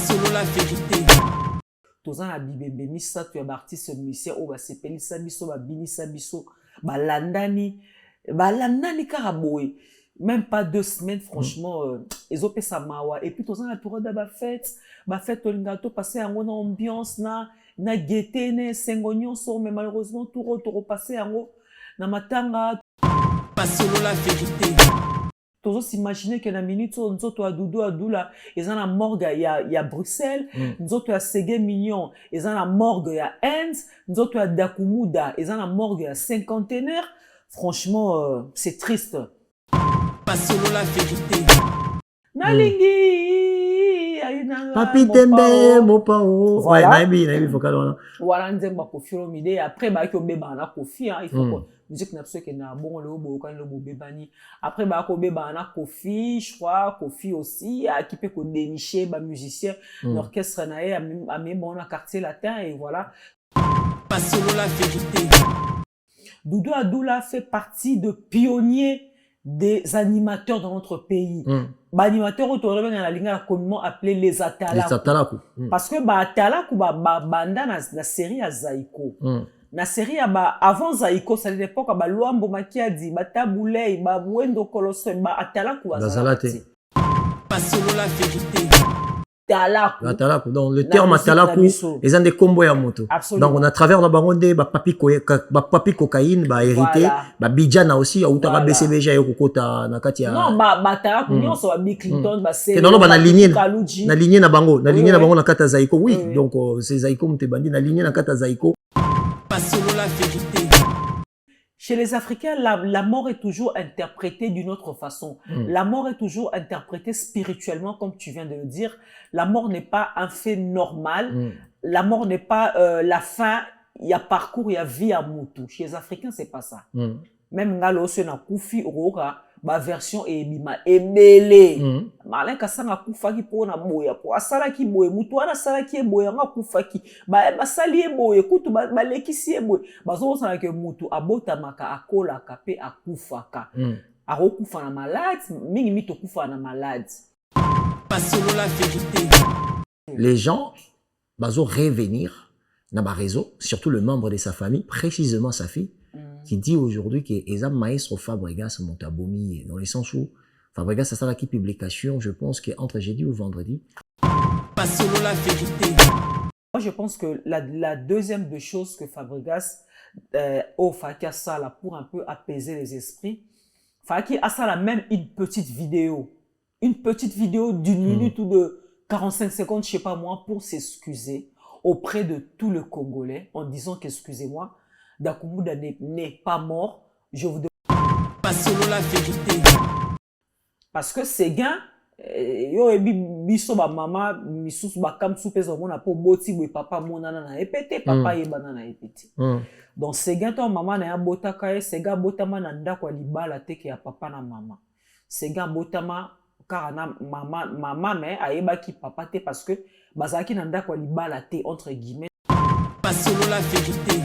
solo la vérité. Toza na bibembe misato ya artiste musicien o basepelisa biso babinisa biso balandani kaka boye même pas 2 semaines franchement ezopesa mawa et puis toza na période ya bafete tolinga topase yango na ambiance na gaieté na esengo nyonso mais malheureusement tokopase yango na matanga solo la vérité. Tozo s'imaginer que na minute oyo nzoto ya Doudou Adula eza na morgue ya Bruxelles, nzoto ya Sege Mignon eza na morgue ya Inde, nzoto ya Dakumuda eza na morgue ya Cinquantenaire. Franchement, c'est triste. Pas solo la vérité. Nalingi Papi Tembe Mopao. Ouais, naïbi vocal wana. Voilà nzemba Koffi Olomide après ba ko beba na Koffi il faut que musique na que na bon le bo kan le bo bebani après ba ko beba na Koffi je crois Koffi aussi a qui peut ko dénicher ba musicien l'orchestre na a même bon na quartier latin et voilà. Pas solo la vérité. Doudou Adula fait partie de pionniers des animateurs dans notre pays. Animateurs autour de la ligne communément appelé les Atalaku. Parce que Atalaku banda na série à Zaïko. Na série avant Zaïko, c'est l'époque à Luambo Makiadi, Taboulé, Wendo Colosso, Atalaku. Pas solo la vérité. Atalaku. Donc le terme Atalaku, ils ont des combos à moto. Donc on a travers la baronde, papi cocaïne, hérité, Bidjana aussi, Outara BCBJ et Kokota Nakatia. Non, Atalaku, non, ça va Bill Clinton, non, na lignée na bango, na kata Zaïko, oui. Donc c'est Zaïko Mtebandi, na lignée na kata Zaïko. Pas solo la vérité. Chez les Africains, la mort est toujours interprétée d'une autre façon. La mort est toujours interprétée spirituellement, comme tu viens de le dire. La mort n'est pas un fait normal. La mort n'est pas la fin. Il y a parcours, il y a vie à Moutou. Chez les Africains, c'est pas ça. Même Ngalo Sena Koufi Oroka, ma version est bima ebele. Malin kasanga kufaki po na boya po asala ki boye mutu ana sala ki boya nga kufaki ba sali boye kutu ba lekisi boye bazo sala ke mutu abota maka akola kape akufaka arokufa na malade mingi mito kufa na malade. Pas solo la vérité. Les gens bazo revenir na ba réseau, surtout le membre de sa famille, précisément sa fille, qui dit aujourd'hui que les maestro Fabregas Montabomi, dans le sens où Fabregas a ça qui publication, je pense qu'entre jeudi ou vendredi. Pas solo la vérité. Moi, je pense que la deuxième des choses que Fabregas Faki a ça là pour un peu apaiser les esprits, Faki a ça là même une petite vidéo d'une minute ou de 45 secondes, je sais pas moi, pour s'excuser auprès de tout le Congolais en disant qu'excusez-moi, Dakumuda n'est pas mort, je vous demande. Pas solo la vérité. Parce que ces gars, yo ebi biso ba mama misusu ba kam soupezo mona po boti boy papa monana na epete papa yebana na epete. Donc ces gars ton maman na ya botaka e ces gars botama na ndako ya libala teke ya papa na mama. Ces gars botama car na mama mais ayeba ki papa te parce que bazaki na ndako ya libala te entre guillemets. Pas solo la vérité.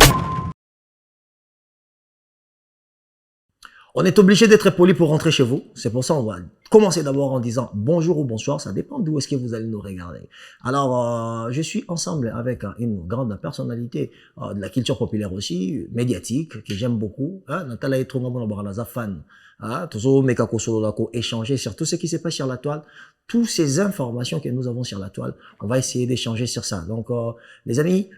On est obligé d'être poli pour rentrer chez vous. C'est pour ça qu'on va commencer d'abord en disant bonjour ou bonsoir. Ça dépend d'où est-ce que vous allez nous regarder. Alors, je suis ensemble avec une grande personnalité de la culture populaire aussi, médiatique, que j'aime beaucoup. Nathalie Etronga fan. Toujours Mekako Sololako échanger sur tout ce qui se passe sur la toile. Toutes ces informations que nous avons sur la toile, on va essayer d'échanger sur ça. Donc, les amis,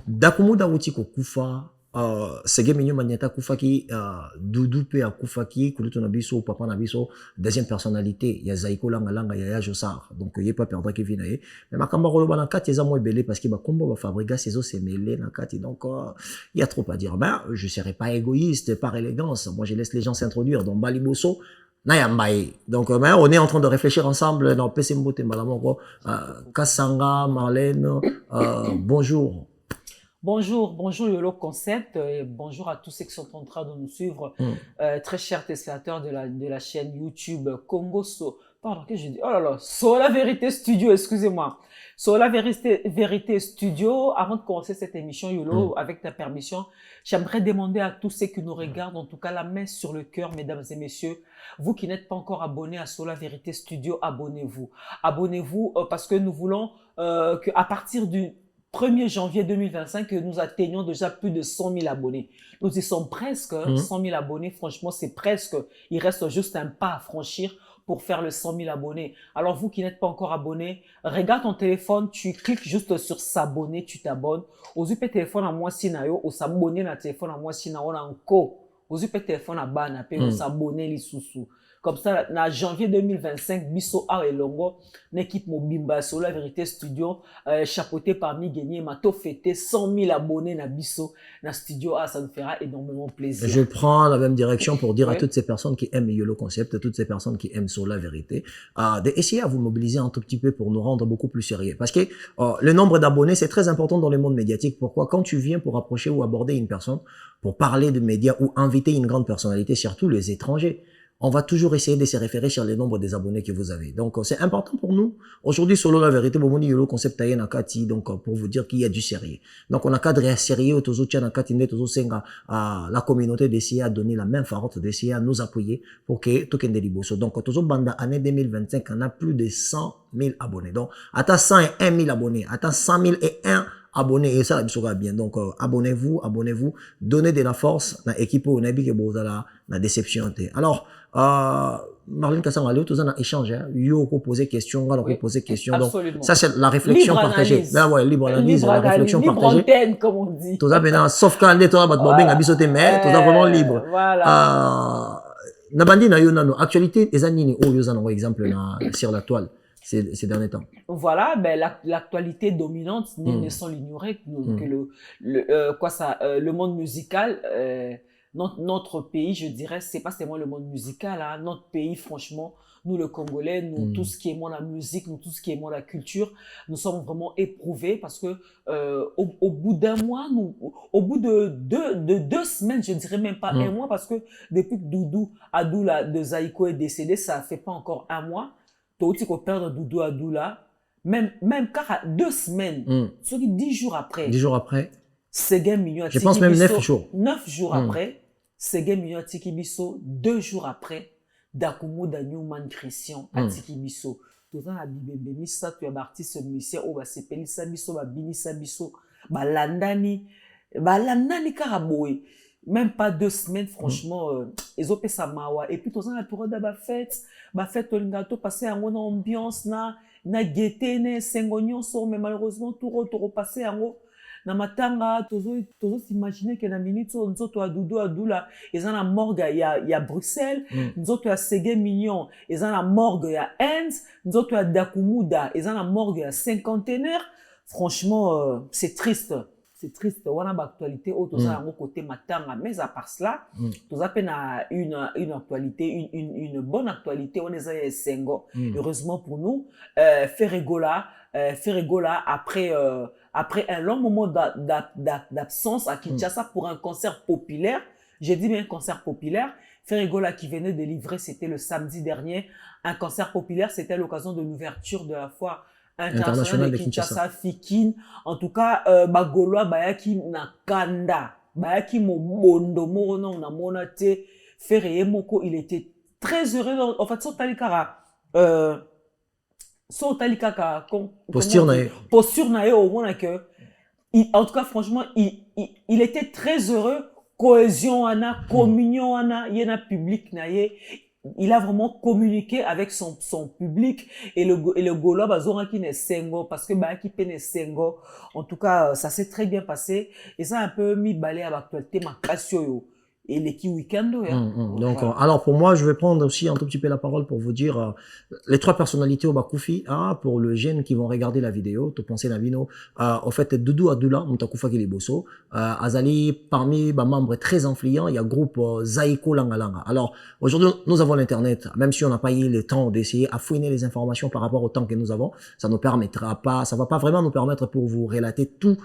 Dakumuda Wutiko Kufa, Sege Mignon Magnata Koufaki, Doudou Pe Koufaki, Kulutu Nabiso, Papa Nabiso, deuxième personnalité, il y a Zaïko Langa Langa, il y a Jossar, donc il n'y a pas perdre qui vient. Mais ma camarade Rolo Banaka, il y a moins belé parce qu'il va combo Fabriga, ses os, c'est mêlé, donc il y a trop à dire. Ben, je ne serai pas égoïste par élégance, moi je laisse les gens s'introduire dans Baliboso. Donc, on est en train de réfléchir ensemble dans PC Mbote Malamongo, Kassanga, Marlène, bonjour. Bonjour Yolo Concept, et bonjour à tous ceux qui sont en train de nous suivre, très chers téléspectateurs de la chaîne YouTube Pardon, qu'est-ce que j'ai dit? Oh là là, Sola Vérité Studio, excusez-moi. Sola Vérité Studio, avant de commencer cette émission, Yolo, avec ta permission, j'aimerais demander à tous ceux qui nous regardent, en tout cas la main sur le cœur, mesdames et messieurs, vous qui n'êtes pas encore abonnés à Sola Vérité Studio, abonnez-vous. Abonnez-vous parce que nous voulons qu'à partir du 1er janvier 2025, que nous atteignions déjà plus de 100 000 abonnés. Nous y sommes presque, 100 000 abonnés, franchement, c'est presque, il reste juste un pas à franchir pour faire le 100 000 abonnés. Alors, vous qui n'êtes pas encore abonnés, regarde ton téléphone, tu cliques juste sur s'abonner, tu t'abonnes. Aux UP téléphone à moi, si nayo, ou s'abonner na téléphone à moi, si nayo, na encore. Aux UP téléphone à bana, ou s'abonner li sous. Comme ça, en janvier 2025, Bisso A et Longo, une équipe Mobimba sur la Vérité Studio, chapeauté par Miguel Mato, fêté 100 000 abonnés na Bisso, na Studio A, ça nous fera énormément plaisir. Je prends la même direction pour dire à toutes ces personnes qui aiment YOLO Concept, à toutes ces personnes qui aiment sur la vérité, d'essayer à vous mobiliser un tout petit peu pour nous rendre beaucoup plus sérieux. Parce que le nombre d'abonnés, c'est très important dans le monde médiatique. Pourquoi? Quand tu viens pour approcher ou aborder une personne, pour parler de médias ou inviter une grande personnalité, surtout les étrangers, on va toujours essayer de se référer sur le nombre des abonnés que vous avez. Donc, c'est important pour nous. Aujourd'hui, solo la vérité, bon, YOLO Concept taille nakati, donc, pour vous dire qu'il y a du sérieux. Donc, on a cadré sérieux, autozo tcha nakati, tozo senga, la communauté d'essayer à donner la main forte, d'essayer à nous appuyer pour que tout kende liboso. Donc, autozo banda année 2025, on a plus de 100 000 abonnés. Donc, attends 101 000 abonnés, attends 100 001 abonnés, et ça, ça va bien. Donc, abonnez-vous, donnez de la force, na équipe, on a bien que la déception. Alors, Marlène Kassam, allez, tous en échange, hein. Yo, poser question, alors poser question. Donc, ça, c'est la réflexion partagée. Ben ouais, libre analyse, la réflexion partagée. Libre antenne, comme on dit. Tout ça, maintenant, sauf quand on est, tout ça, bien, abisoté, mais, tout ça, vraiment libre. Voilà. Nabandi, na yo, nano, actualité, les années, oh, yo, zan, exemple, sur la toile. Ces derniers temps. Voilà, ben l'actualité dominante, ne sans l'ignorer, que le monde musical, notre pays, je dirais, c'est pas seulement le monde musical, hein, notre pays, franchement, nous le Congolais, nous tout ce qui aimons la musique, nous tout ce qui aimons la culture, nous sommes vraiment éprouvés parce que au bout d'un mois, au bout de deux semaines, je dirais même pas un mois, parce que depuis que Doudou Adoula de Zaïko est décédé, ça fait pas encore un mois. Tu peux perdre Doudou Adoula, même car 2 semaines, soit 10 jours après. 10 jours après. Seguin Mignon je pense même 9 jours. 9 jours après. Seguin Mignon Tiki Bisso, 2 jours après. Dakumu Newman Christian Tiki Bisso. Tout ça, la Bibé, Missa, tu as artiste musicien, ou c'est Pelissa Bisso, Binissa Bisso, Landani Karaboui. Même pas 2 semaines, franchement, ils ont fait ça mawa. Et puis, tout ça, la période de ma fête, on a passé à une ambiance, na gaieté, na sengonion, mais malheureusement, tout repassé à na matanga, tout s'imaginer que na minute, nous autres, à Doudou, à Doula, ils ont la morgue, il y a Bruxelles, nous autres, à Ségué Mignon, ils ont la morgue, il y a Enz, nous autres, à Dakumuda, ils ont la morgue, il y a Cinquantenaire. Franchement, c'est triste. C'est triste, on a l'actualité autour de côté matanga, mais à part cela, nous avons une actualité, une bonne actualité, on est à Sengo. Heureusement pour nous, Ferregola, après un long moment d'absence à Kinshasa pour un concert populaire, j'ai dit bien un concert populaire, Ferregola qui venait de livrer, c'était le samedi dernier, un concert populaire, c'était l'occasion de l'ouverture de la foire international de Kinshasa, Fikin. En tout cas, Bagoloa, Bayaki Nakanda, Bayaki Mobondo, Morono, Namonate, Ferreye Moko, il était très heureux. En fait, posture nae au moins que, en tout cas, franchement, il était très heureux. Cohésion, ana, communion, ana, yena public nae. Il a vraiment communiqué avec son public et le Gaulois bazora qui n'est sengo parce que bah qui peine sengo. En tout cas, ça s'est très bien passé et ça a un peu mis balai à l'actualité ma cassio et les qui week-end. Donc voilà. Alors pour moi, je vais prendre aussi un tout petit peu la parole pour vous dire les 3 personnalités au Bakoufi, pour le jeune qui vont regarder la vidéo, tu pensez Navino, au fait Doudou Adoula, Mutakufa Kiliboso, Azali parmi les membres très influents, il y a groupe Zaïko Langalanga. Alors aujourd'hui, nous avons l'internet, même si on n'a pas eu le temps d'essayer à fouiner les informations par rapport au temps que nous avons, ça nous permettra pas, ça va pas vraiment nous permettre pour vous relater tout,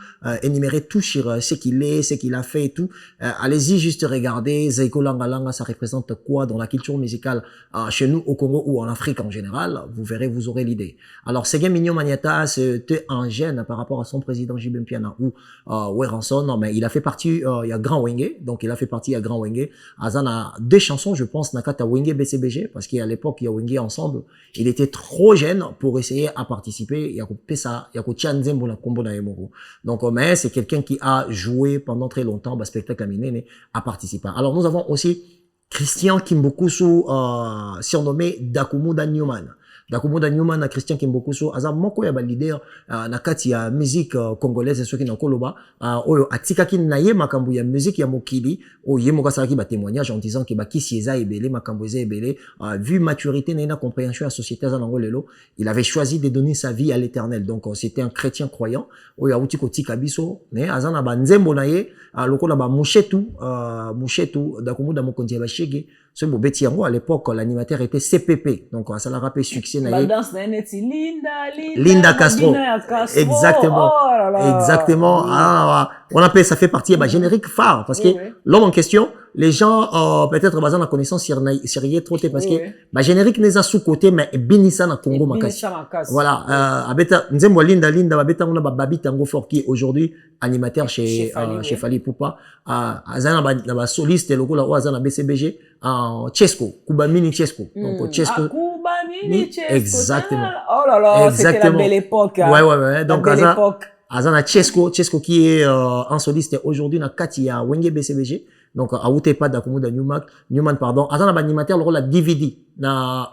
énumérer tout sur ce qu'il est, ce qu'il a fait et tout. Allez-y juste regarder regardez Zaiko Langa Langa, ça représente quoi dans la culture musicale chez nous au Congo ou en Afrique en général, vous verrez, vous aurez l'idée. Alors, Ségué Mignon Maniata, c'était un gêne par rapport à son président J.B. Mpiana ou Weranson. Non, mais il a fait partie, il y a Grand Wenge, donc il a fait partie à Grand Wenge. Azan a deux chansons, je pense, Nakata Wenge BCBG, parce qu'à l'époque, il y a Wenge ensemble. Il était trop jeune pour essayer à participer. Il y a Pesa, il y a Tianzembo na Kombo na Emoro. Donc, mais c'est quelqu'un qui a joué pendant très longtemps, spectacle à Minene, a participé. Alors, nous avons aussi Christian Kimbokusu, surnommé Dakumuda Newman. Dakumuda Newman na Christian Kimbokusu, aza moko ya ba leader na kati ya musique congolaise soki na koloba, oyo atikaki na ye makambo ya musique ya mokili, oyo ye moka salaki ba témoignage en disant que ba kisi eza ebele, makambo eza ebele, vu maturité na compréhension à société za nango lelo, il avait choisi de donner sa vie à l'Éternel. Donc c'était un chrétien croyant, oyo auti kotika biso, ne aza na ba nzembo na ye, lokola ba mushetu Dakumuda mokonzi ba shege. Ce beau bêtis à l'époque, l'animateur était CPP. Donc, ça l'a rappelé succès. La danse Linda Castro. Exactement. Oh là là. Exactement. Ah, on appelle, ça fait partie, générique phare. Parce que l'homme en question, les gens, peut-être, basant la connaissance, sérieux trop, parce que, générique n'est pas sous-côté, mais Binissa na Congo Makasi. Voilà. Abeta, Nzembo Linda, Babeta, on a Babi Tango Fort, qui est aujourd'hui animateur chez Fali Poupa. Azana, ba soliste, le coup, la Azana BCBG, Chesco, Kubamini Chesco. Donc, Chesco. Kubamini Chesco. Exactement. Oh là là, c'était la belle époque. Ouais. Donc, Azana Chesco qui est un soliste aujourd'hui na Katia Wenge BCBG. Donc, à Outepa Dakumuda Newman, pardon. Azana animateur, le rôle la DVD na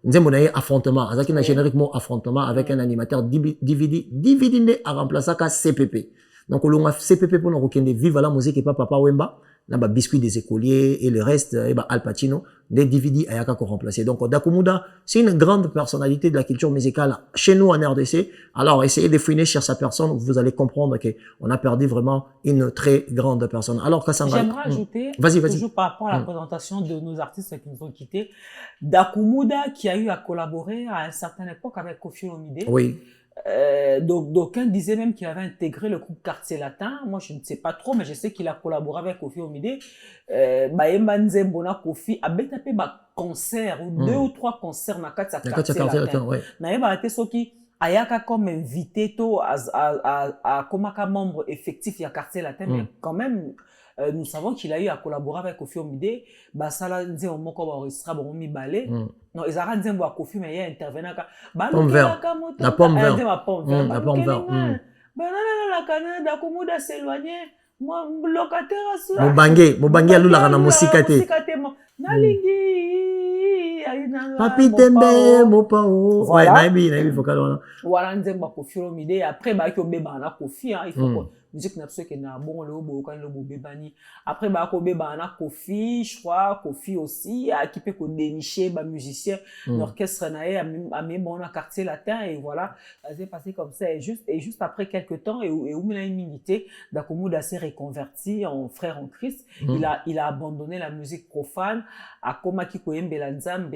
Nzembo na affrontement. Azaki na génériquement affrontement avec un animateur DVD ne a remplacé ka CPP. Donc, on a CPP pour nous reconnaître vive la musique et pas Papa Wemba. Là, biscuit des écoliers et le reste, Al Pacino, des DVD ayaka qu'on remplacer. Donc, Dakumuda, c'est une grande personnalité de la culture musicale chez nous en RDC. Alors, essayez de fouiner sur sa personne, vous allez comprendre qu'on a perdu vraiment une très grande personne. Alors, Kassanga. J'aimerais ajouter, toujours par rapport à la présentation de nos artistes qui nous ont quittés, Dakumuda qui a eu à collaborer à une certaine époque avec Koffi Olomide. Oui. Donc, d'aucuns disaient même qu'il avait intégré le groupe Quartier Latin. Moi, je ne sais pas trop, mais je sais qu'il a collaboré avec Koffi Olomide. Baemba Nzembona Koffi a betapé concert ou 2 ou 3 concerts na Quartier Latin. Naïba a été soki ayaka comme invité to comme membre effectif ya Quartier Latin, mais quand même nous savons qu'il a eu à collaborer avec Koffi Olomide. Basala Nzembo moko ba enregistra ba mi balé. Non, ils arrêtent Nzembo à Koffi, mais il y a intervenant ka pomme vert. La pomme vert. La pomme vert. La Canada, Dakumuda s'éloigner. Moi, locataire à Mobange alula na musikate. Nalingi. Papi tembe mopao. Ouais, naibi vocal. Voilà Nzembo Koffi Olomide. Après, bah, qui obéba na Koffi, il faut musique n'a qui na bon le beau quand le beau bébani. Après, bah, ko beba na Koffi, je crois, Koffi aussi, qui peut qu'on dénicher, bah, musicien, l'orchestre naé, à même bon, na Quartier Latin, et voilà. Ça s'est passé comme ça, et juste après quelques temps, et où il a une milité, Dakumuda s'est reconverti en frère en Christ. Il a abandonné la musique profane, à Komaki Koyembela Nzambe,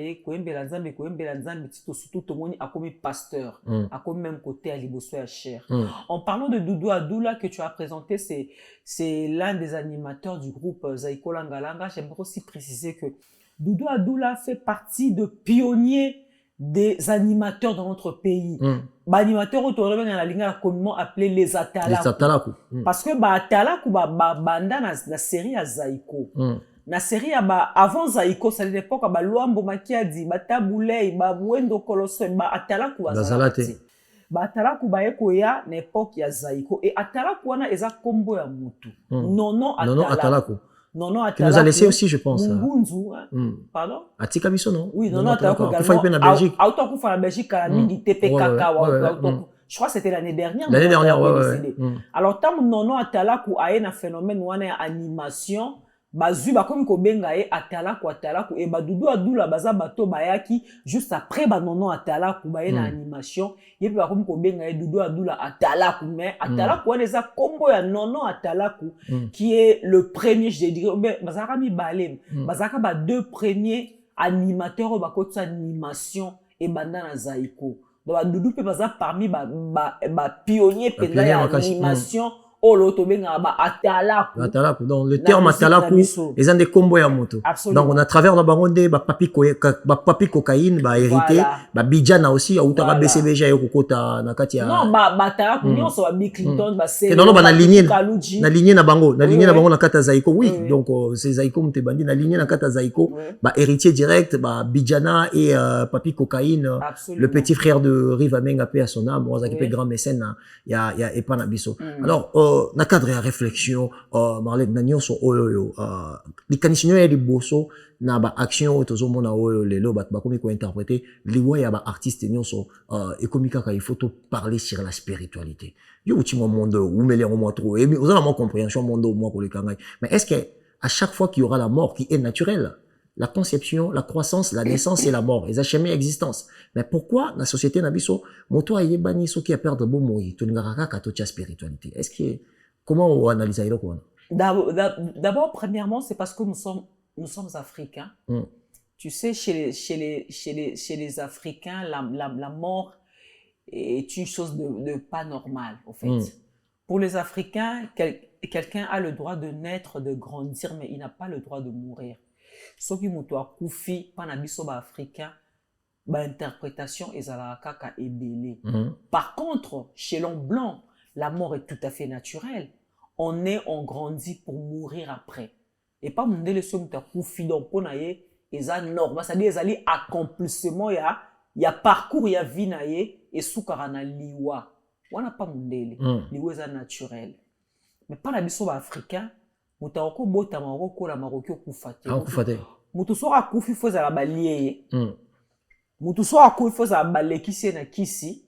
Tito surtout Tomoni, à comme pasteur, à comme même côté à Liboso à Cher. En parlant de Doudou Adoula que tu as présenté, c'est l'un des animateurs du groupe Zaiko Langa Langa. J'aimerais aussi préciser que Doudou Adoula fait partie de pionniers des animateurs dans notre pays. Animateurs autour de la ligne communément appelé les Atalaku. Parce que Atalaku banda na série à Zaiko. Na série avant Zaiko, c'est l'époque Luambo Makiadi, Taboulei, Wendo Koloso, Atalaku Azalate. Atalaku baekoya na époque ya Zaiko. Et Atalaku wana eza kombo ya mutu. Nono Atalaku. Nono Atalaku. Qui nous a laissé aussi, je pense. Mungunzu. Pardon? Atika biso, non? Oui, Nono Atalaku également. Kufa na Belgique. Autaku fa na Belgique, à la mingi TPKK. Je crois que c'était l'année dernière. L'année dernière, ouais. Alors, tant Nono Atalaku a un phénomène wana animation, bazui bakomi kobenga ye Atalaku et Doudou Adoula baza bato bayaki juste après Nono Atalaku baye na animation ye pe bakomi kobenga ye Doudou Adoula Atalaku, mais Atalaku wana eza kombo ya Nono Atalaku qui est le premier, je dirais bazaka mi balem bazaka ba 2 premiers animateurs bakoti animation et banda na Zaiko. Donc Doudou pe baza parmi ba pionnier penda ya animation oloto benga ba atalaku. Atalaku. Donc, le Na terme musique na atalaku, biso. ils ont des combos à moto. Absolument. Donc, on a travers la baronde, papi cocaïne, hérité, Voilà. Bidjana aussi, à Outara Voilà. BCBG, à Yokokota, Nakatia. Non, atalaku, nyonso ba Bill Clinton, ba Et non, na lignée, Kaluji. na lignée na bango, na Oui, lignée na oui. bango na kata Zaiko, oui. Oui. Donc, c'est Zaiko Mtebandi, na lignée na kata Zaiko, Oui. bah, héritier direct, bah, Bidjana et papi cocaïne, Absolument. le petit frère de Riva Menga, paix à son âme, on a Oui. grand mécène, il y a Epan Abisso. Mm. Alors, na cadre à réflexion, Marlène Nagnon, so, les canisignons et les bosso, na ba action, tozo mona les lo, ba komi ko interpréter, les ouais, ba artistes nyon so, et comme il faut parler sur la spiritualité. Yo, uti mo monde, ou mêler au moins trop, et vous avez mon compréhension, monde au moins pour les kangai. Mais est-ce que, à chaque fois qu'il y aura la mort qui est naturelle, la conception, la croissance, la naissance et la mort, ils achèment existence. Mais pourquoi la société n'a biso, moto a yebani so qui a perdu bon moi, tu n'as qu'à toucher spiritualité. Est-ce que, comment on analyse ça, quoi? D'abord, premièrement, c'est parce que nous sommes africains. Mm. Tu sais, chez les Africains, la mort est une chose de pas normale, au fait. Mm. Pour les Africains, quelqu'un a le droit de naître, de grandir, mais il n'a pas le droit de mourir. Ce qui m'a koufi, panabiso ba africain, ba interprétation ezala kaka ebele. Par contre, chez l'homme blanc, la mort est tout à fait naturelle. On est, on grandit pour mourir après. Et pas mon délaissé muta koufi donc on a ye eza normal, c'est-à-dire ezali accomplissement ya parcours ya vie na ye et soukarana liwa. On n'a pas mon délai. Liwa eza naturel. Mais panabiso ba africain muta oko bota maroko la maroko kufate. Ah, kufate. Mutu soka kufi foza la baliye. Mutu soka kufi foza la balekisi na kisi.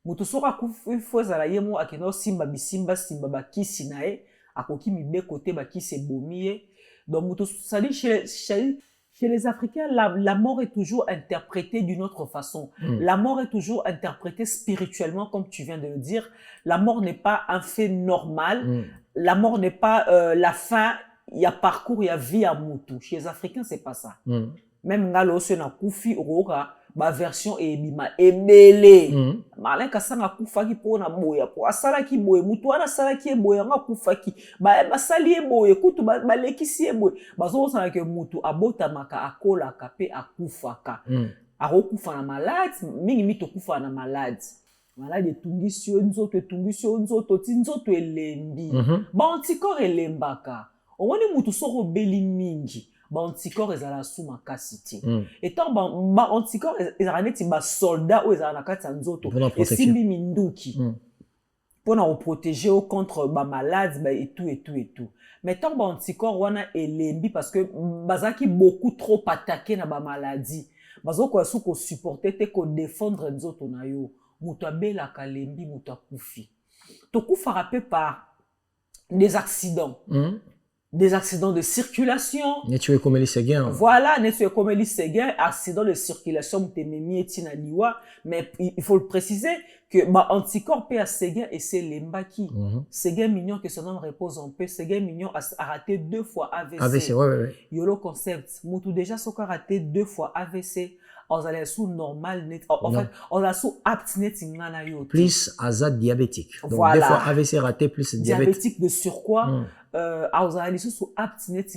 Mutu soka kufi foza la yemo akeno simba bisimba simba ba kisi na e akoki mibe côté ba kisi bomiye. Donc mutu ça dit chez les Africains, la mort est toujours interprétée d'une autre façon. La mort est toujours interprétée spirituellement, comme tu viens de le dire. La mort n'est pas un fait normal. La mort n'est pas la fin. Il y a parcours, il y a vie à Moutou. Chez les Africains, c'est pas ça. Même ngalo se na kufi roga, ba version ebima ebele. Malin kasanga kufa ki po na boya po asala ki boye mutu ana sala ki boya nga kufa ki ba sali e boye kutu ba lekisi e boye bazo sala ke mutu abota maka akola kape akufa ka. Arokufa na malade, mingi mito kufa na malade. Malade tungisio nzoto ti nzoto elembi. Ba antikor elembaka. Owani mutu soko beli mingi. Ba antikor ezala sous makasiti. Etant ba antikor ezala neti ba soldat ou ezala na kati ya nzoto. Esimbi minduki. Pona o protéger contre ba malade ba et tout. Mais tant ba antikor wana elembi parce que bazaki beaucoup trop attaqué na ba maladie. Bazoko asu ko supporter te ko défendre nzoto na yo. Mutu abela kalembi mutu akufi. To kufa rappelé par des accidents. Des accidents de circulation. Voilà, accident de circulation, mais il faut le préciser que anticorps peut à Séguin et c'est l'embaki. Séguin mignon que son nom repose en paix. Séguin mignon a raté 2 fois AVC. AVC, ouais. Yolo concept. Moutou déjà son a raté 2 fois AVC. On a sous normal net. En fait, on a sous apte net plus azad diabétique. Donc voilà. Des fois AVC raté plus diabétique de surcroît. Sous apte net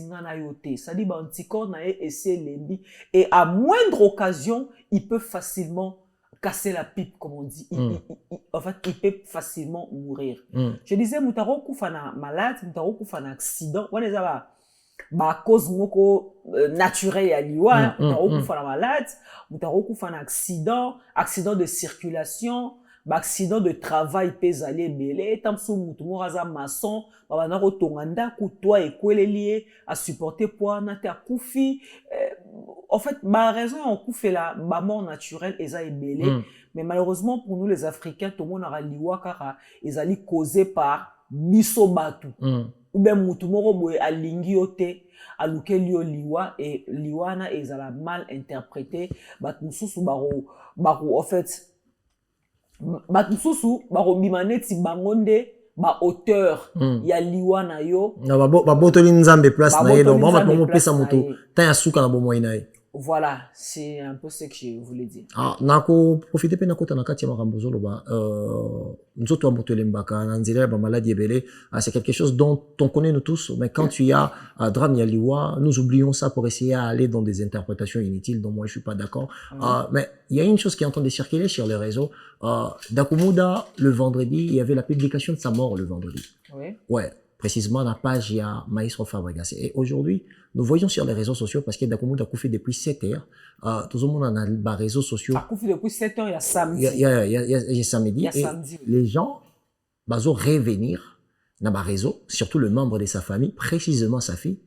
ça dit anticorps na essayé lembi et à moindre occasion il peut facilement casser la pipe comme on dit. En fait, il peut facilement mourir. Je disais mutaro kufana malade, mutaro kufana accident. On est là. Ba cause moko naturel ya liwa, mutaro kufana malade, mutaro kufana accident de circulation, accident de travail pesale belé, tamso mutu moraza maçon, bana rotonganda kutoa ekwelelié à supporter poana te akufi. En fait, ma raison on koufe la mort naturelle eza ebelé, mais malheureusement pour nous les Africains tout le monde a liwa kara ezali causé par biso batu. Ou bien mutu moko boye alingi yote aluke liyo liwa et liwana ezala mal interprété bat mususu baro en fait bat mususu baro bimaneti bangonde ba auteur ya liwa na yo na ba botoli nzambe place na ye donc ba pesa mutu ta ya suka na bomo ina ye Voilà, c'est un peu ce que je voulais dire. Ah, nako profiter pe nakota nakati ya makambo zoloba nzoto ya moto elembaka na nzela ya ba maladie ebele, c'est quelque chose dont on connaît nous tous, mais quand il y a drame ya liwa, nous oublions ça pour essayer à aller dans des interprétations inutiles dont moi je suis pas d'accord. Mais il y a une chose qui est en train de circuler sur les réseaux. Dakumuda, le vendredi, il y avait la publication de sa mort le vendredi. Oui. Ouais, précisément la page il y a Maestro Fabregas. Et aujourd'hui, nous voyons sur les réseaux sociaux, parce que Dakumuda a fait depuis 7 heures, tout le monde en a les réseaux sociaux. A fait depuis 7 heures, il y a samedi. Il y a samedi. Il y a samedi. Les gens, vont revenir dans les réseaux, surtout le membre de sa famille, précisément sa fille,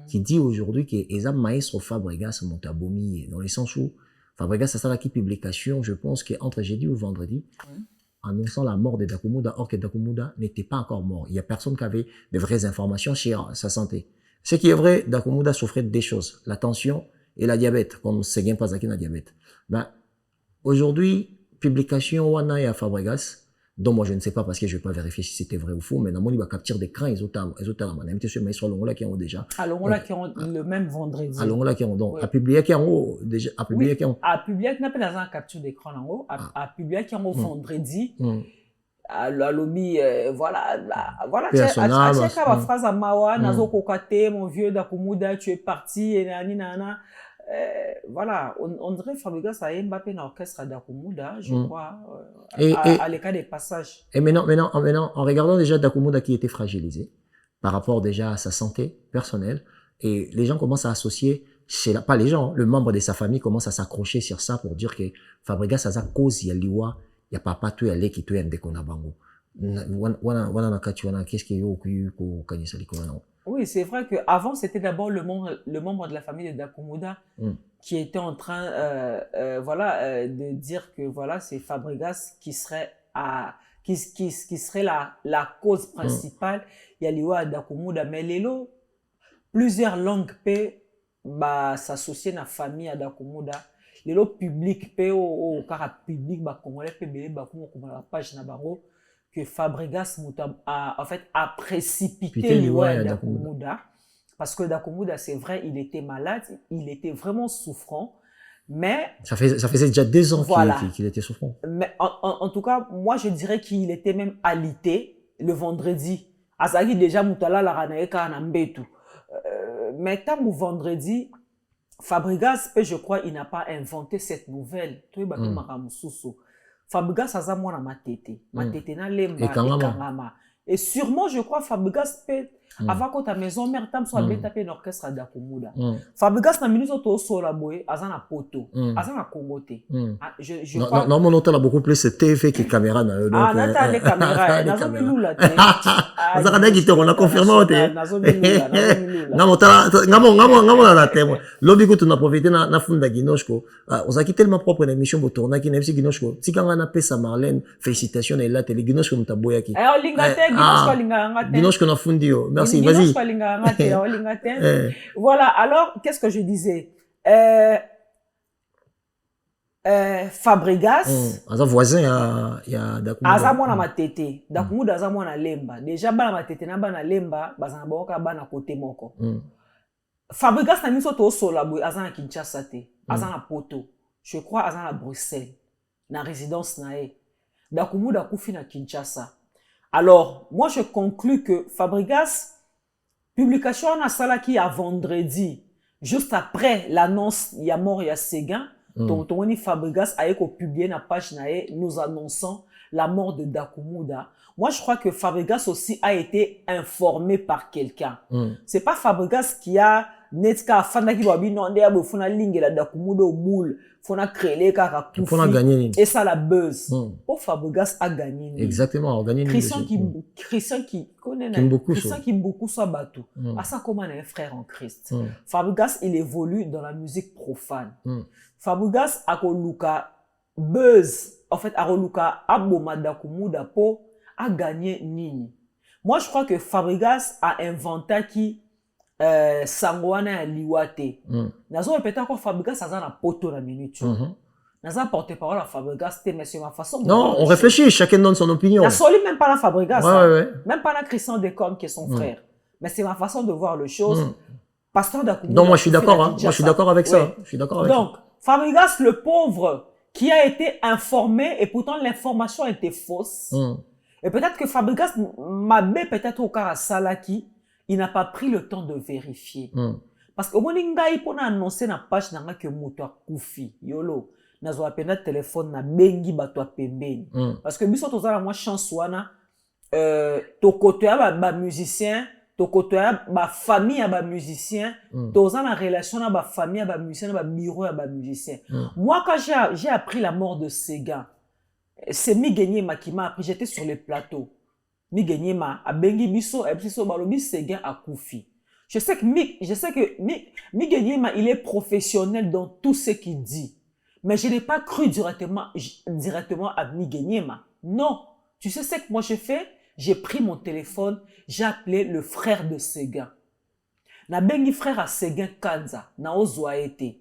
qui dit aujourd'hui que Eza Maestro Fabregas Montabomi, dans le sens où Fabregas a ça la publication, je pense qu'entre jeudi ou vendredi, annonçant la mort de Dakumuda, or que Dakumuda n'était pas encore mort. Il n'y a personne qui avait de vraies informations sur sa santé. Ce qui est vrai, Dakumuda souffrait de deux choses, la tension et la diabète, comme Seguin Pazaki na diabète. Ben, aujourd'hui, publication Wana et Fabregas, dont moi je ne sais pas parce que je ne vais pas vérifier si c'était vrai ou faux, mais dans mon livre, il va capture d'écran, ils ont la même sur Maestro Longola qui ont déjà. À Longola qui ont le même vendredi. À Longola qui ont donc, à publier qui ont déjà, à publier qui ont. À publier qui n'a pas la capture d'écran en haut, à publier qui ont vendredi. À l'obi, voilà, tu as la phrase à Mawa, Nazo Kokate, mon vieux Dakumuda, tu es parti, et nana. Voilà, on dirait Fabregas a Mbappé dans l'orchestre à Dakumuda, je crois, à l'écart des passages. Et maintenant, en regardant déjà Dakumuda qui était fragilisé par rapport déjà à sa santé personnelle, et les gens commencent à associer, pas les gens, le membre de sa famille commence à s'accrocher sur ça pour dire que Fabregas a sa cause, il y a liwa, il y a papa, tu es allé qui tu es un décona bango. Qu'est-ce qu'il y a Oui, c'est vrai qu'avant, c'était d'abord le membre de la famille de Dakumuda qui était en train de dire que voilà, c'est Fabregas qui serait, qui serait la cause principale. Il y a l'Iwa Dakumuda, mais Lelo, plusieurs langues peuvent s'associer à la famille à Dakumuda. Lelo public pe au cara public ba congolais pe belé ba comme la page na bango que Fabregas a précipité l'Iwa Dakumuda parce que Dakumuda c'est vrai il était malade, il était vraiment souffrant, mais ça faisait déjà 2 ans qu'il était souffrant. Mais en tout cas moi je dirais qu'il était même alité le vendredi. Azaki déjà mutala la ranaeka na mbetu. Mais tant le vendredi Fabregas, je crois, il n'a pas inventé cette nouvelle. Fabregas a ça moi na matete na lemba ekangama. Et sûrement, je crois, Fabregas peut avant que ta maison mère tam soit bien tapé l'orchestre Dakumuda. Fabregas na minute auto sola boy, azana poto, azana kongote. Je crois. Non, mon hôtel a beaucoup plus de TV que caméra na. Ah, nata les caméras, nazo milula. Azana qui te on a confirmé ote. Nazo milula. Ngamo na temo. Lobi ko tuna profiter na funda Ginoshko. Ozaki tellement propre na émission botorna ki nefsi Ginoshko. Tikanga na pesa Marlène, félicitations et là télé Ginoshko mtaboyaki. Eh lingate Ginoshko linganga. Ginoshko na fundi yo. Merci, vas-y. Voilà, alors, qu'est-ce que je disais Fabregas. Aza voisin, il y a Dakumuda. Aza mwana matete. Dakumuda aza mwana lemba. Déjà, bana matete na bana lemba, bazana boka bana kote moko. Fabregas na miso to sola boy, aza na Kinshasa te. Aza na Poto. Je crois aza na Bruxelles. Na résidence na e. Dakumuda kufi na Kinshasa. Alors, moi, je conclus que Fabregas, publication à Salaki à vendredi, juste après l'annonce, il y a mort, il y a Seguin, donc Fabregas a publié na page nous annonçant la mort de Dakumuda. Moi, je crois que Fabregas aussi a été informé par quelqu'un. C'est pas Fabregas qui a netka fanda ki babi non de abo fona linge la Dakumuda au moule, fona créer kaka gagner et ça la buzz. Pour Fabregas a gagné. Exactement, a gagné. Christian qui connaît Christian qui beaucoup soit bateau. À ça comment un frère en Christ. Fabregas il évolue dans la musique profane. Fabregas a koluka buzz en fait a koluka aboma Dakumuda po a gagné nini. Moi je crois que Fabregas a inventé qui Sangwana liwate. Nazo répéter encore Fabregas a na poto na minute. Nazo porter parole à Fabregas, mais c'est ma façon de non, on réfléchit, chacun donne son opinion. La soli même pas la Fabregas, ouais. même pas la Christian Decorne qui est son frère. Mais c'est ma façon de voir les choses. Pasteur Dakumouda. Donc, moi, je suis Koufi d'accord, n'a hein. dit déjà Moi, je suis ça. d'accord avec ça. Ouais. Hein. Je suis d'accord avec Donc, Fabregas, le pauvre, qui a été informé, et pourtant l'information était fausse. ça. Et peut-être que Fabregas m'a peut-être au cas à Salaki, il n'a pas pris le temps de vérifier. Parce que Moninga, il peut annoncer na page nanga que Mouto a Koufi. Yolo. Nazo apena téléphone na bengi bato a pembeni. Parce que biso tozala moi chance wana tokotoya ba musicien, tokotoya ba famille ya ba musicien, tozala na relation na ba famille ya ba musicien, na ba bureau ya ba musicien. Moi quand j'ai appris la mort de Sega, c'est Miguenyema qui m'a appris, j'étais sur le plateau. Miguenyema a bengi biso, et biso balobi Sega a Koufi. Je sais que Miguenyema il est professionnel dans tout ce qu'il dit. Mais je n'ai pas cru directement à Miguenyema. Non. Tu sais ce que moi j'ai fait? J'ai pris mon téléphone, j'ai appelé le frère de Sega. Na bengi frère à Sega Kanza, na Ozoaete.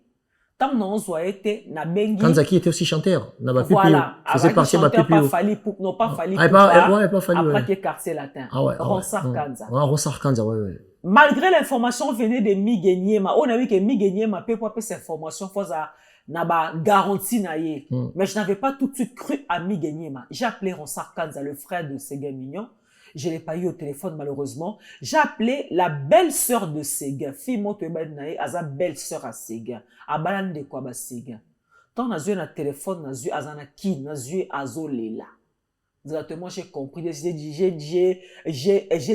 Tant na Ozoaete, na bengi... Kanza qui était aussi chanteur. Voilà. Faisait partie de ma chanteur, PPO. non pas Fali Pas Fali, après qui est quartier latin. Ah ouais. Ronsard Kanza. Ouais, Ronsard Kanza, ouais. Malgré l'information venait de Miguenyema, on a vu que Miguenyema peut pas cette information, faut ça n'a pas garanti na ye. Mais je n'avais pas tout de suite cru à Miguenyema. J'ai appelé Ronsard Kanza, le frère de Sega Mignon. Je l'ai pas eu au téléphone, malheureusement. J'ai appelé la belle-sœur de Sega. Fille Motoebanaye, à sa belle-sœur à Sega. À Balan de quoi, Sega. Tant n'a eu un téléphone, n'a eu Azana qui, n'a eu Azolela. Exactement, j'ai compris. J'ai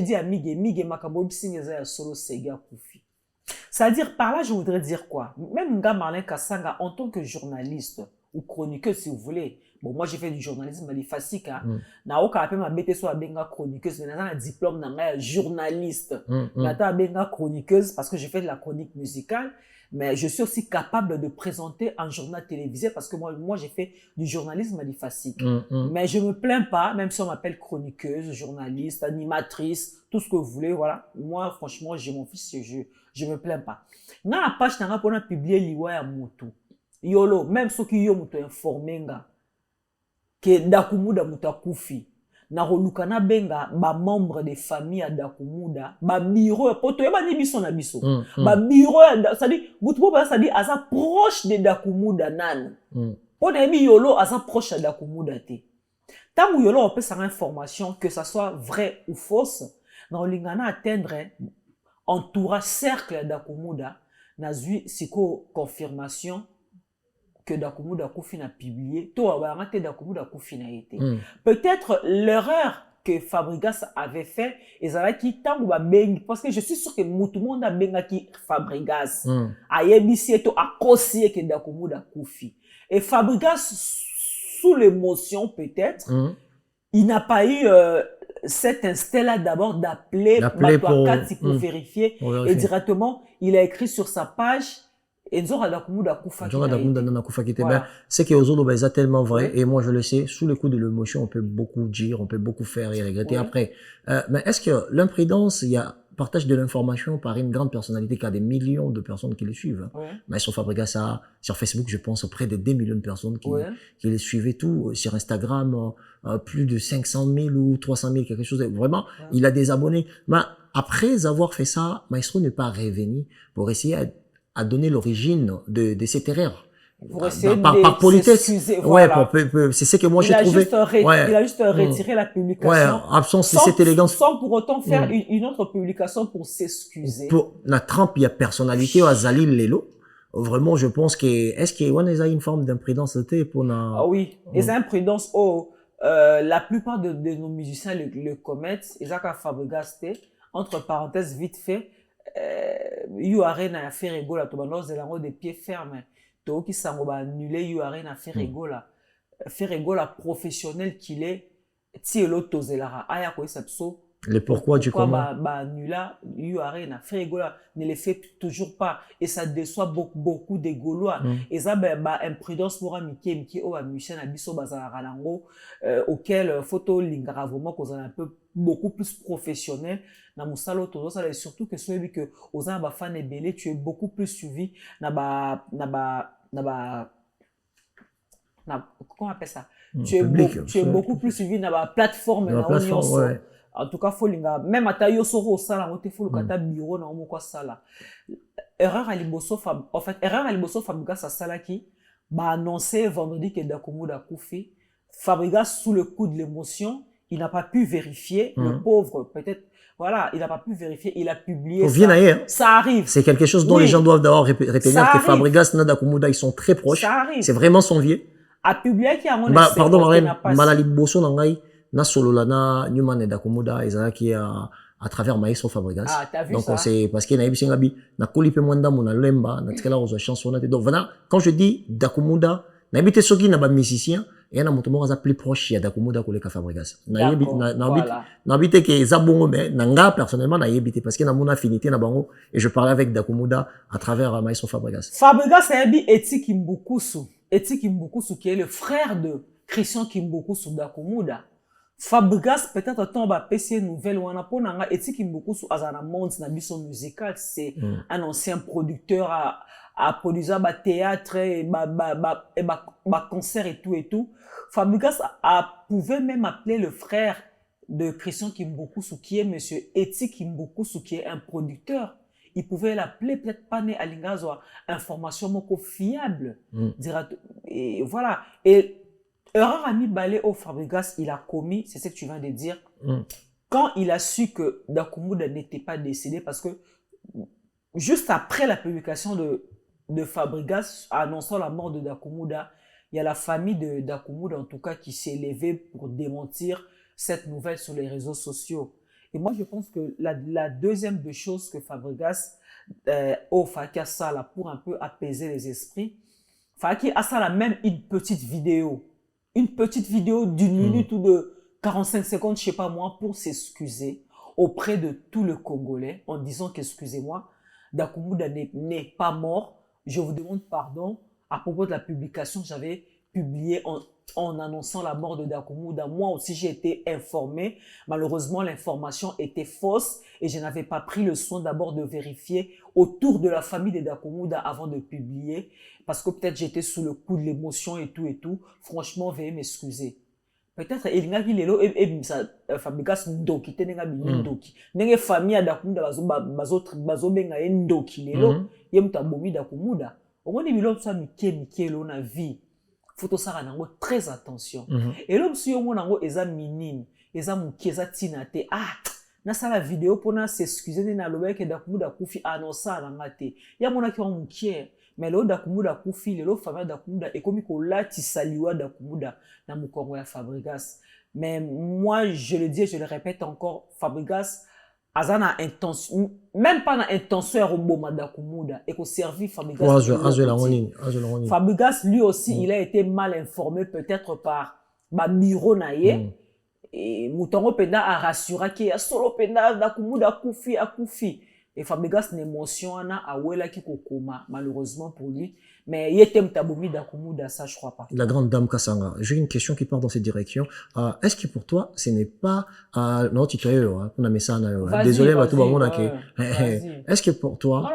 dit à Migue Makabo, Bsingeza, solo Sega Koufi. C'est-à-dire, par là, je voudrais dire quoi? Même Nga Marlin Kassanga, en tant que journaliste, ou chroniqueuse, si vous voulez. Bon, moi, j'ai fait du journalisme, mais facile, na oka appelle ma bête soit benga chroniqueuse, mais un diplôme d'un journaliste. Nata benga chroniqueuse, parce que j'ai fait de la chronique musicale, mais je suis aussi capable de présenter un journal télévisé, parce que moi j'ai fait du journalisme facile. Mais je me plains pas, même si on m'appelle chroniqueuse, journaliste, animatrice, tout ce que vous voulez, voilà. Moi, franchement, j'ai mon fils, je me plains pas. Dans la page, t'as pour publier l'Iwa ya Moutou. Yolo, même ceux qui ont informé que Dakumouda Mouta Koufi, na rolukana benga ba membre de famille à Dakumouda, ba bureau, poto yeba ni biso na biso, ba bureau, ça dit, Boutbo ça dit, asa proche de Dakumouda nan. Poto yebi Yolo asa proche de Dakumouda te. Tant que Yolo on peut savoir information, que ça soit vrai ou fausse, na rolingana atteindre entourage cercle Dakumouda, na zui siko confirmation que Dakumouda Koufi n'a publié, Dakumouda Koufi n'a été. Peut-être l'erreur que Fabregas avait fait, parce que je suis sûr que tout le monde a benga qui Fabregas, a yebisi to a kosié que Dakumouda Koufi. Et Fabregas, sous l'émotion peut-être, il n'a pas eu cet instinct-là d'abord d'appeler pour vérifier. Et directement, il a écrit sur sa page. Et c'est que Ozolo est tellement vrai, et moi je le sais, sous le coup de l'émotion, on peut beaucoup dire, on peut beaucoup faire et regretter après. Mais est-ce que l'imprudence, il y a partage de l'information par une grande personnalité qui a des millions de personnes qui le suivent. Mais sur Fabregas, sur Facebook, je pense près de 2 millions de personnes qui le suivaient tout. Sur Instagram, plus de 500 000 ou 300 000, quelque chose. Vraiment, il a des abonnés. Mais après avoir fait ça, Maestro n'est pas revenu pour essayer à donner l'origine de cette erreur. Pour essayer par politesse. Voilà. C'est ce que moi j'ai trouvé. Il a juste retiré la publication. Absence de cette élégance. Sans pour autant faire une autre publication pour s'excuser. Pour la Trump, il y a personnalité à Zalil Lelo. Vraiment, je pense que, est-ce qu'il y a une forme d'imprudence pour Ah oui, les imprudences, la plupart de nos musiciens le commettent. Ils ont qu'à Fabregas, entre parenthèses, vite fait, Youare n'a fait rigola, tu vas des pieds fermes. To qui s'en va annuler Youare n'a fait rigola. Fait rigola professionnel qu'il est, tielo tozelara. Aya quoi ça pso. Le pourquoi du comment. Nula Youare n'a fait rigola, ne le fait toujours pas. Et ça déçoit beaucoup de Gaulois. Et ça, imprudence pour un Miki, ou un Michel Abisso Bazaralango, auquel photo lingara vraiment qu'on a un peu beaucoup plus professionnel. Na musalo todo ça surtout que celui que aux ans ba fan belé tu es beaucoup plus suivi comment on appelle ça tu es beaucoup plus suivi na ba plateforme En tout cas, même à ta yosoro sala, on te faut le kata bureau na omo kwa sala. Erreur à liboso en fait, erreur à liboso Fabregas sa sala qui m'a annoncé vendredi que Dakomoud a koufi. Fabregas, sous le coup de l'émotion, il n'a pas pu vérifier. Le pauvre, peut-être, voilà, il n'a pas pu vérifier. Il a publié ça. Ça arrive. C'est quelque chose dont les gens doivent d'abord retenir que Fabregas et Dakomoud, ils sont très proches. Ça arrive. C'est vraiment son vieux. A publié qui a mon pardon, Marlène, Malali Bosso Nangai, na Sololana, Newman et Dakomoud, ils qui à travers Maestro Fabregas. Ah, t'as vu donc, ça? c'est parce qu'il y a une singabi, na Kolipe Mwanda, Mona Lemba, na Tkela Rosa chanson. Donc, voilà, quand je dis Dakomoud, na habité Soki, na ba musicien, et y a un mouvement plus proche, il y a Dakomoud que les Fabregas. Na habité que Zabongo, mais Nanga, personnellement, na habité parce qu'il y a une affinité, na bango, et je parlais avec Dakomoud à travers Maestro Fabregas. Fabregas, c'est un Eti Kimbukusu. Eti Kimbukusu, qui est le frère de Christian Kimbukusu Dakomoud. Fabregas, peut-être tant ba PC nouvelle ou on a Eti Kimbukusu azana monde na biso musical, c'est un ancien producteur à produire ba théâtre et ba concert et tout. Fabregas pouvait même appeler le frère de Christian Kimbukusu qui est monsieur Eti Kimbukusu qui est un producteur. Il pouvait l'appeler peut-être pas né à l'ingazwa, information moko fiable. Et voilà. Et erreur ami balé au Fabregas, il a commis, c'est ce que tu viens de dire, quand il a su que Dakomoud n'était pas décédé, parce que juste après la publication de Fabregas annonçant la mort de Dakomoud, il y a la famille de Dakomoud en tout cas qui s'est levée pour démentir cette nouvelle sur les réseaux sociaux. Et moi je pense que la deuxième des choses que Fabregas au Faki a ça là pour un peu apaiser les esprits, Faki a ça là même une petite vidéo d'une minute ou de 45 secondes, je sais pas moi, pour s'excuser auprès de tout le Congolais en disant qu'excusez-moi, Dakomoud n'est pas mort. Je vous demande pardon à propos de la publication que j'avais publiée en annonçant la mort de Dakomoud. Moi aussi, j'ai été informé. Malheureusement, l'information était fausse et je n'avais pas pris le soin d'abord de vérifier autour de la famille de Dakomoud avant de publier. Parce que peut-être j'étais sous le coup de l'émotion et tout. Franchement, veuillez m'excuser. Peut-être il y a qui lelo et Fabregas ndoki tenenga ndoki. Nenge famille à Dakomoud bazo benga ndoki lelo yemuta bomi Dakomoud. Au moins bilo ça mikelo na vie. Faut ça nango très attention. Et l'homme si on nango eza minime, eza mukeza tinate na sala vidéo pour na s'excuser na lobeke Dakomoud akufi annonça na ngate. Ya mona ki on mukie. Mais le Dakomoud akufi, le famille Dakomoud et comme il saliwa Dakomoud na mukongo ya Fabregas. Mais moi je le dis et je le répète encore, Fabregas azana intention, même pas na intention à roboma Dakomoud et qu'on servit Fabregas. Fabregas lui aussi il a été mal informé peut-être par Miro Naye et Moutongo Penda a rassuré qu'il y a solo Penda Dakomoud akufi. Et Fabregas n'émotion a ouela qui kokoma malheureusement pour lui, mais il était mtabomi Dakomoud ça je crois pas. La grande dame Kassanga, j'ai une question qui part dans cette direction. Est-ce que pour toi ce n'est pas non tutoyeur pour la message désolé va tout le monde est-ce que pour toi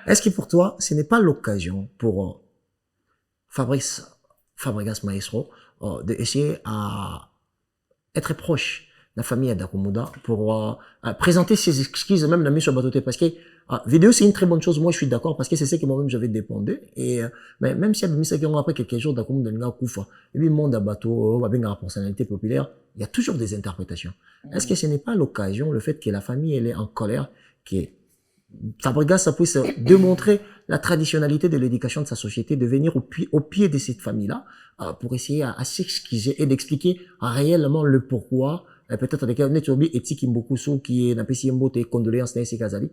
est-ce que pour toi ce n'est pas l'occasion pour Fabregas Maestro d'essayer à être proche de la famille à Dakomoud pour présenter ses excuses même la mise sur Batoté parce que vidéo c'est une très bonne chose, moi je suis d'accord parce que c'est ce que moi-même j'avais dépendé et mais même si il y a après quelques jours Dakomoud n'a Koufa et puis monde à bateau avec une personnalité populaire, il y a toujours des interprétations. Est-ce que ce n'est pas l'occasion, le fait que la famille elle est en colère, que Fabregas ça puisse démontrer la traditionnalité de l'éducation de sa société, de venir au pied de cette famille-là pour essayer à s'excuser et d'expliquer réellement le pourquoi. Peut-être avec un Netobi Eti Kimbukusu qui est n'apprécie mbote condoléances Naïsi Kazali.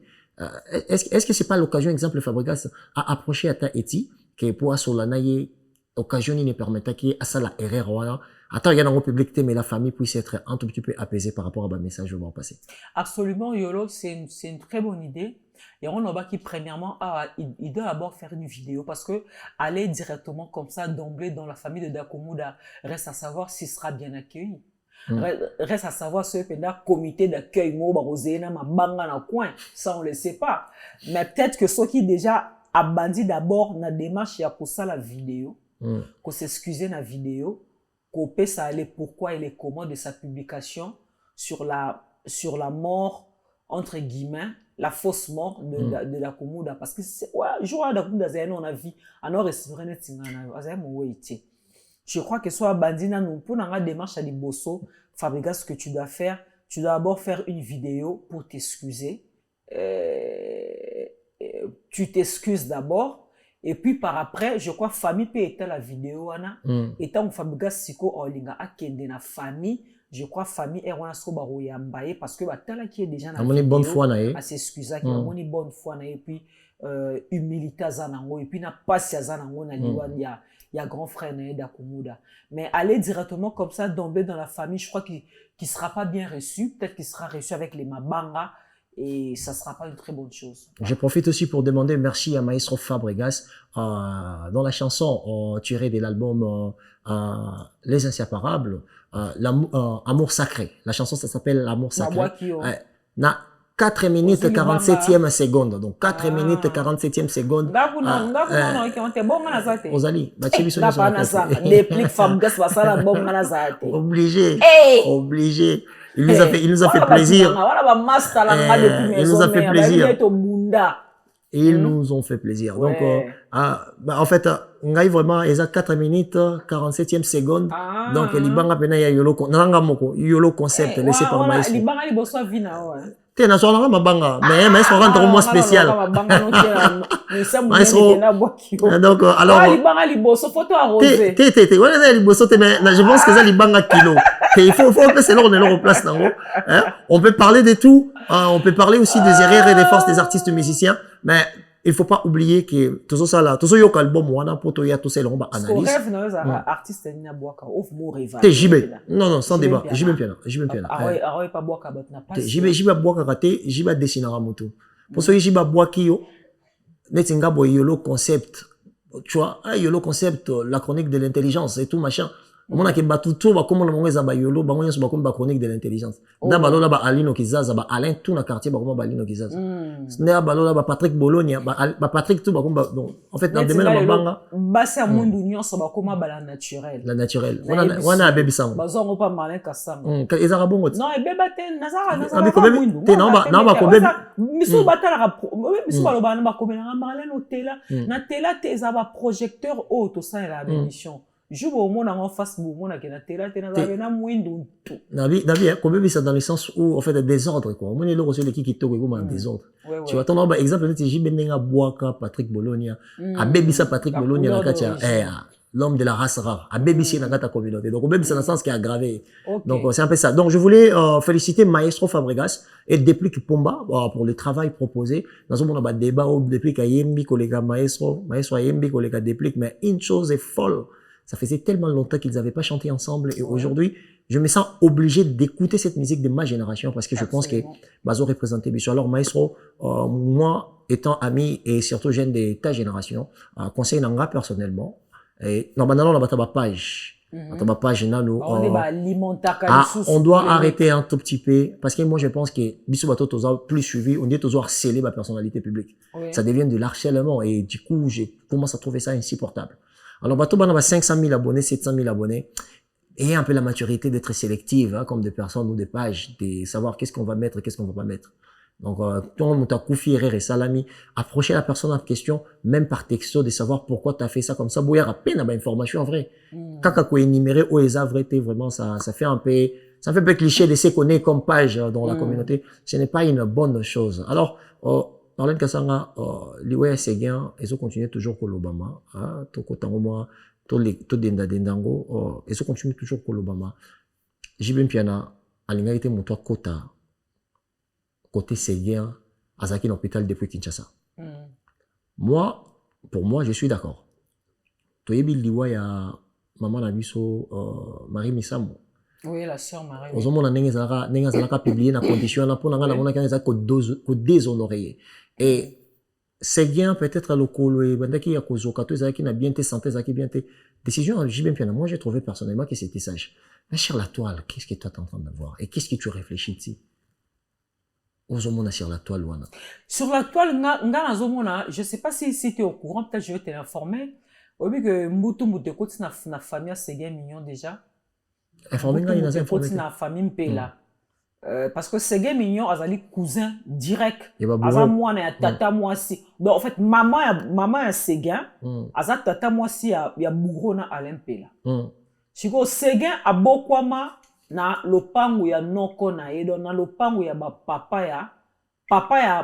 Est-ce que c'est pas l'occasion, exemple Fabregas à approcher à ta Eti que pour Solanaye occasion ne permettait qu'il à ça la erreur attends il y a dans le public mais la famille puisse être un tout petit peu apaisée par rapport à un message que je vais passer. Absolument Yolo, c'est une très bonne idée. Et on a qui premièrement il doit d'abord faire une vidéo parce que aller directement comme ça d'emblée dans la famille de Dakomoud reste à savoir s'il sera bien accueilli. Reste à savoir ce que le comité d'accueil ça on le sait pas, mais peut-être que ceux qui déjà a bandit d'abord na démarche pour ça la vidéo qu'on s'excusait dans la vidéo, qu'on peut ça aller pourquoi et les comment de sa publication sur la mort, entre guillemets, la fausse mort de la Kumuda. Parce que c'est, ouais, jour à la Kumuda, on a vu, alors, je crois que soit bandina nous, pour la démarche à Liboso, Fabrica, ce que tu dois faire, tu dois d'abord faire une vidéo pour t'excuser. Tu t'excuses d'abord. Et puis par après, je crois famille peut être la vidéo ana étant Fabrica siko olinga akende na famille, je crois famille est wana so baro yambaye parce que batala qui est déjà na vidéo bonne foi na à s'excuser qui moni bonne foi na et puis humilité zanango et puis na patience zanango na liwa ya grand frère na da Kumuda. Mais aller directement comme ça d'emblée dans la famille, je crois qu'il sera pas bien reçu, peut-être qu'il sera reçu avec les mabanga. Et ça ne sera pas une très bonne chose. Je profite aussi pour demander merci à Maestro Fabregas dans la chanson tirée de l'album Les Inséparables, Amour Sacré. La chanson, ça s'appelle Amour Sacré. Na 4 minutes 47e seconde. Donc 4 minutes 47e seconde. Ozali, obligé. Obligé. Il nous a fait plaisir. Il nous a fait plaisir. Et ils nous ont fait plaisir. Donc, en fait, on a vraiment, ils ont 4 minutes, 47e seconde. Donc, l'Ibanga Pena ya Yolo concept laissé par Maïs. T'es na soirée ma banga, mais Maestro rentre au moins spécial. Maestro. Donc alors je pense que ça libanga kilo. Il faut que c'est là on est là en place là. On peut parler de tout, on peut parler aussi des erreurs et des forces des artistes musiciens, mais il faut pas oublier que tout ça là, tout ça yok album wana pour toi y a tout ça là on va analyse. Artiste na boaka ouf mo rival. T'es JB. Non sans débat, JB piano. Ah pas boaka batna pas. JB boaka raté, JB dessinera moto. Pour ceux qui JB boaki yo, netinga bo yolo concept. Tu vois, yolo concept la chronique de l'intelligence et tout machin. On a que batuto ba comment on za ba yolo ba ngonyso ba comme ba chronique de l'intelligence. Na balola ba Alino Kizaza ba Alain tout na quartier ba comment ba Alino Kizaza. Na balola ba Patrick Bologna ba Patrick tout ba comme donc en fait dans demain ba banga ba c'est mundu nyonso ba comment ba la naturelle. La naturelle. On a baby sang. Ba zongo pa malin kasanga. Ezara bongo. Non e beba ten nazara mundu. Te non ba ko baby. Misu batala misu ba loba na ba komela malin hôtel na tela te ezaba projecteur auto ça la émission. Je veux au monde en face au monde qui est na na mwindu tout. Nabi comme ça dans le sens où en fait désordre quoi. On est là sur l'équipe qui toque comme un désordre. Tu vois ton exemple là JB Nenga Boaka Patrick Bologna a baby ça Patrick Bologna na katia l'homme de la race rare a baby c'est dans ta communauté. Donc baby c'est dans le sens qui est aggravé. Donc c'est un peu ça. Donc je voulais féliciter Maestro Fabregas et Déplique Pomba pour le travail proposé. Dans un monde de débat où Déplique a yembi collègue Maestro a yembi collègue Déplique mais une chose est folle. Ça faisait tellement longtemps qu'ils n'avaient pas chanté ensemble et aujourd'hui, je me sens obligé d'écouter cette musique de ma génération parce que je pense que Bazo représentait bien. Alors Maestro, moi étant ami et surtout jeune de ta génération, conseil n'anga personnellement. Et normalement on a ta page. Ta page on doit arrêter un tout petit peu parce que moi je pense que Bissou Bato toza plus suivi, on dit toujours harceler ma personnalité publique. Ça devient de l'harcèlement et du coup, je commence à trouver ça insupportable. Alors, bateau, on a 500 000 abonnés, 700 000 abonnés. Et un peu la maturité d'être sélective, hein, comme des personnes ou des pages, de savoir qu'est-ce qu'on va mettre et qu'est-ce qu'on va pas mettre. Donc, quand on t'a Koufi, et Salami, approcher la personne en question, même par texto, de savoir pourquoi tu as fait ça comme ça. Bouillard à peine, information en vrai. Quand tu as énuméré, vraiment, ça fait un peu cliché de se connaître comme page dans la communauté. Ce n'est pas une bonne chose. Alors, Marlène Kassanga, liwe Seguin, ils ont continué toujours pour l'Obama, to kotango to denda dendango, ils ont continué toujours pour l'Obama. JB Mpiana, alinga été mon toit côté Seguin, Azaki l'hôpital depuis Kinshasa. Pour moi, je suis d'accord. Toyebi liwa ya maman Nabiso, Marie Misamo. Oui, la sœur Marie. Aux hommes, on a n'engagé publié na condition là pour n'engagé on a qu'à déshonorer. Et c'est bien peut-être le colo et bandaki ya kozoka to ezaki na bien te santé ezaki bien te décision JB Mpiana. Moi j'ai trouvé personnellement que c'était sage. Mais sur la toile, qu'est-ce que toi t'es en train d'avoir et qu'est-ce que tu réfléchis ici? Aux hommes sur la toile wana. Sur la toile nga na zomona, je sais pas si tu es au courant, peut-être je vais t'informer. Obi que Mbutu Mbutu koti na famille Séguin Mignon déjà. Informé nga ina za Koti informé. na famille Mpela. Parce que Séguin Mignon azali cousin direct. Il va Aza bourreau. moi na tata moi si. Donc en fait maman ya Séguin, aza tata moi si ya bourreau na Alain Mpela. Siko Séguin abokwama na lopangu ya noko na ye, na lopangu ya papa ya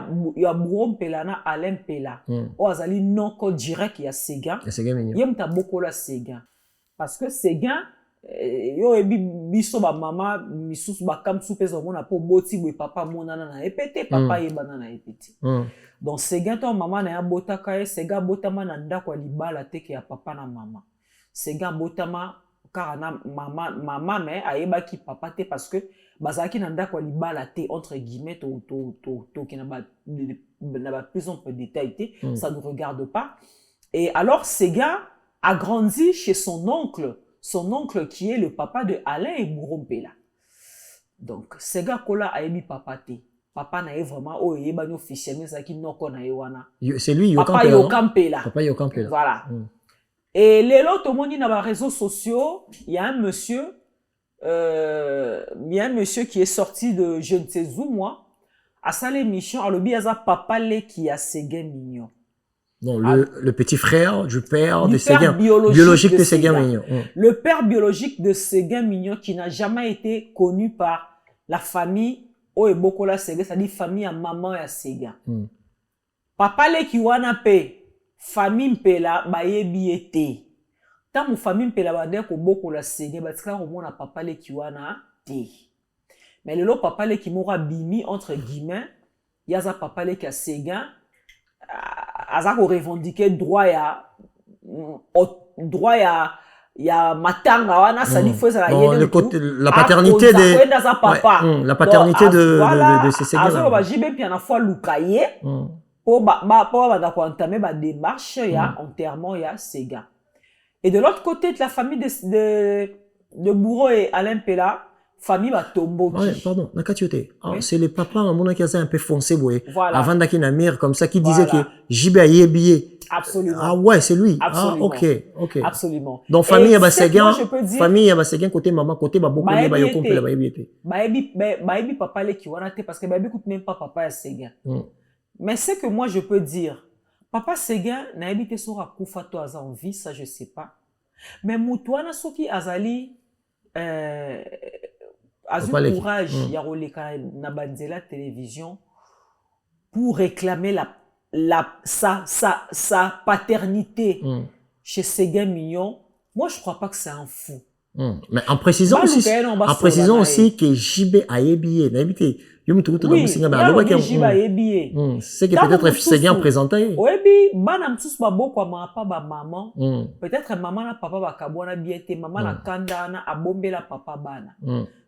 bourreau Mpela na Alain Mpela. O azali noko direct ya Séguin. Ya Séguin Mignon. Yem ta bokola Séguin. Parce que Séguin yo ebi biso ba mama misusu ba kam soupezo mona po boti boy papa monana na epete papa yebana na epete. Donc Séguin to mama na ya botaka ye Séguin botama na ndako ya libala teke ya papa na mama. Séguin botama car na mama mais ayebaki papa te parce que bazaki na ndako ya libala te entre guillemets to qui na ba plus en peu détail te, ça ne regarde pas. Et alors Séguin a grandi chez son oncle qui est le papa de Alain et Bourreau Mpela. Donc, Séguin Kola a émis papa te. Papa n'a vraiment, oh, il est officiellement, ça qui n'a pas eu. C'est lui, Papa Yokampela. Papa Yokampela. Voilà. Et les autres, tout le dans les réseaux sociaux, il y a un monsieur qui est sorti de je ne sais où, moi, à sa émission, à l'obi, il y a papa qui a Séguin Mignon. Non, le petit frère du père de Séguin. Biologique de Séguin Mignon. Le père biologique de Séguin Mignon qui n'a jamais été connu par la famille Oebokola Séguin, c'est-à-dire famille à maman et à Séguin. Papa le qui wana pe, famille Mpela bayebi ete. Tant mon famille Mpela bande ko bokola Séguin, batika romona papa le qui wana te. Mais le lot papa le qui m'aura bimi entre guillemets, yaza papa le qui a Séguin. Azako revendiquer droit ya matanga wana sali faut ça la paternité de papa la paternité de ces Séguin azo ba jibe puis na fois lukaye pour ba ko entamer ba démarche ya enterrement ya Séguin. Et de l'autre côté de la famille de Bourreau et Alain Mpela, famille va tomber. Ouais, pardon, Nakatiote. C'est le papa, à mon avis, un peu foncé, voilà. Avant d'Akinamir, comme ça, qui disait que Jibé a yébié. Absolument. Ah ouais, c'est lui. Absolument. Ah, ok. Absolument. Donc, famille à Séguin, famille à Séguin, côté maman, côté Baboko, Bayokom, Bayebi. Bayebi papa les qui wana te, parce que Bayebi écoute même pas papa à Séguin. Mais c'est que moi, je peux dire, papa Séguin, n'a habité sur un koufato à en vie, ça je sais pas. Mais Moutouana Soki Azali, a eu courage ya roleka na banzela télévision pour réclamer sa paternité chez Séguin Mignon. Moi je crois pas que c'est un fou. Mais en précisant aussi que Jibé a ébié, n'habité oui, c'est que peut-être Séguin présenté. Oui, bana msusu baboko ma papa ba maman. Peut-être maman na papa ba kabona biete, maman na kanda na abombela papa bana.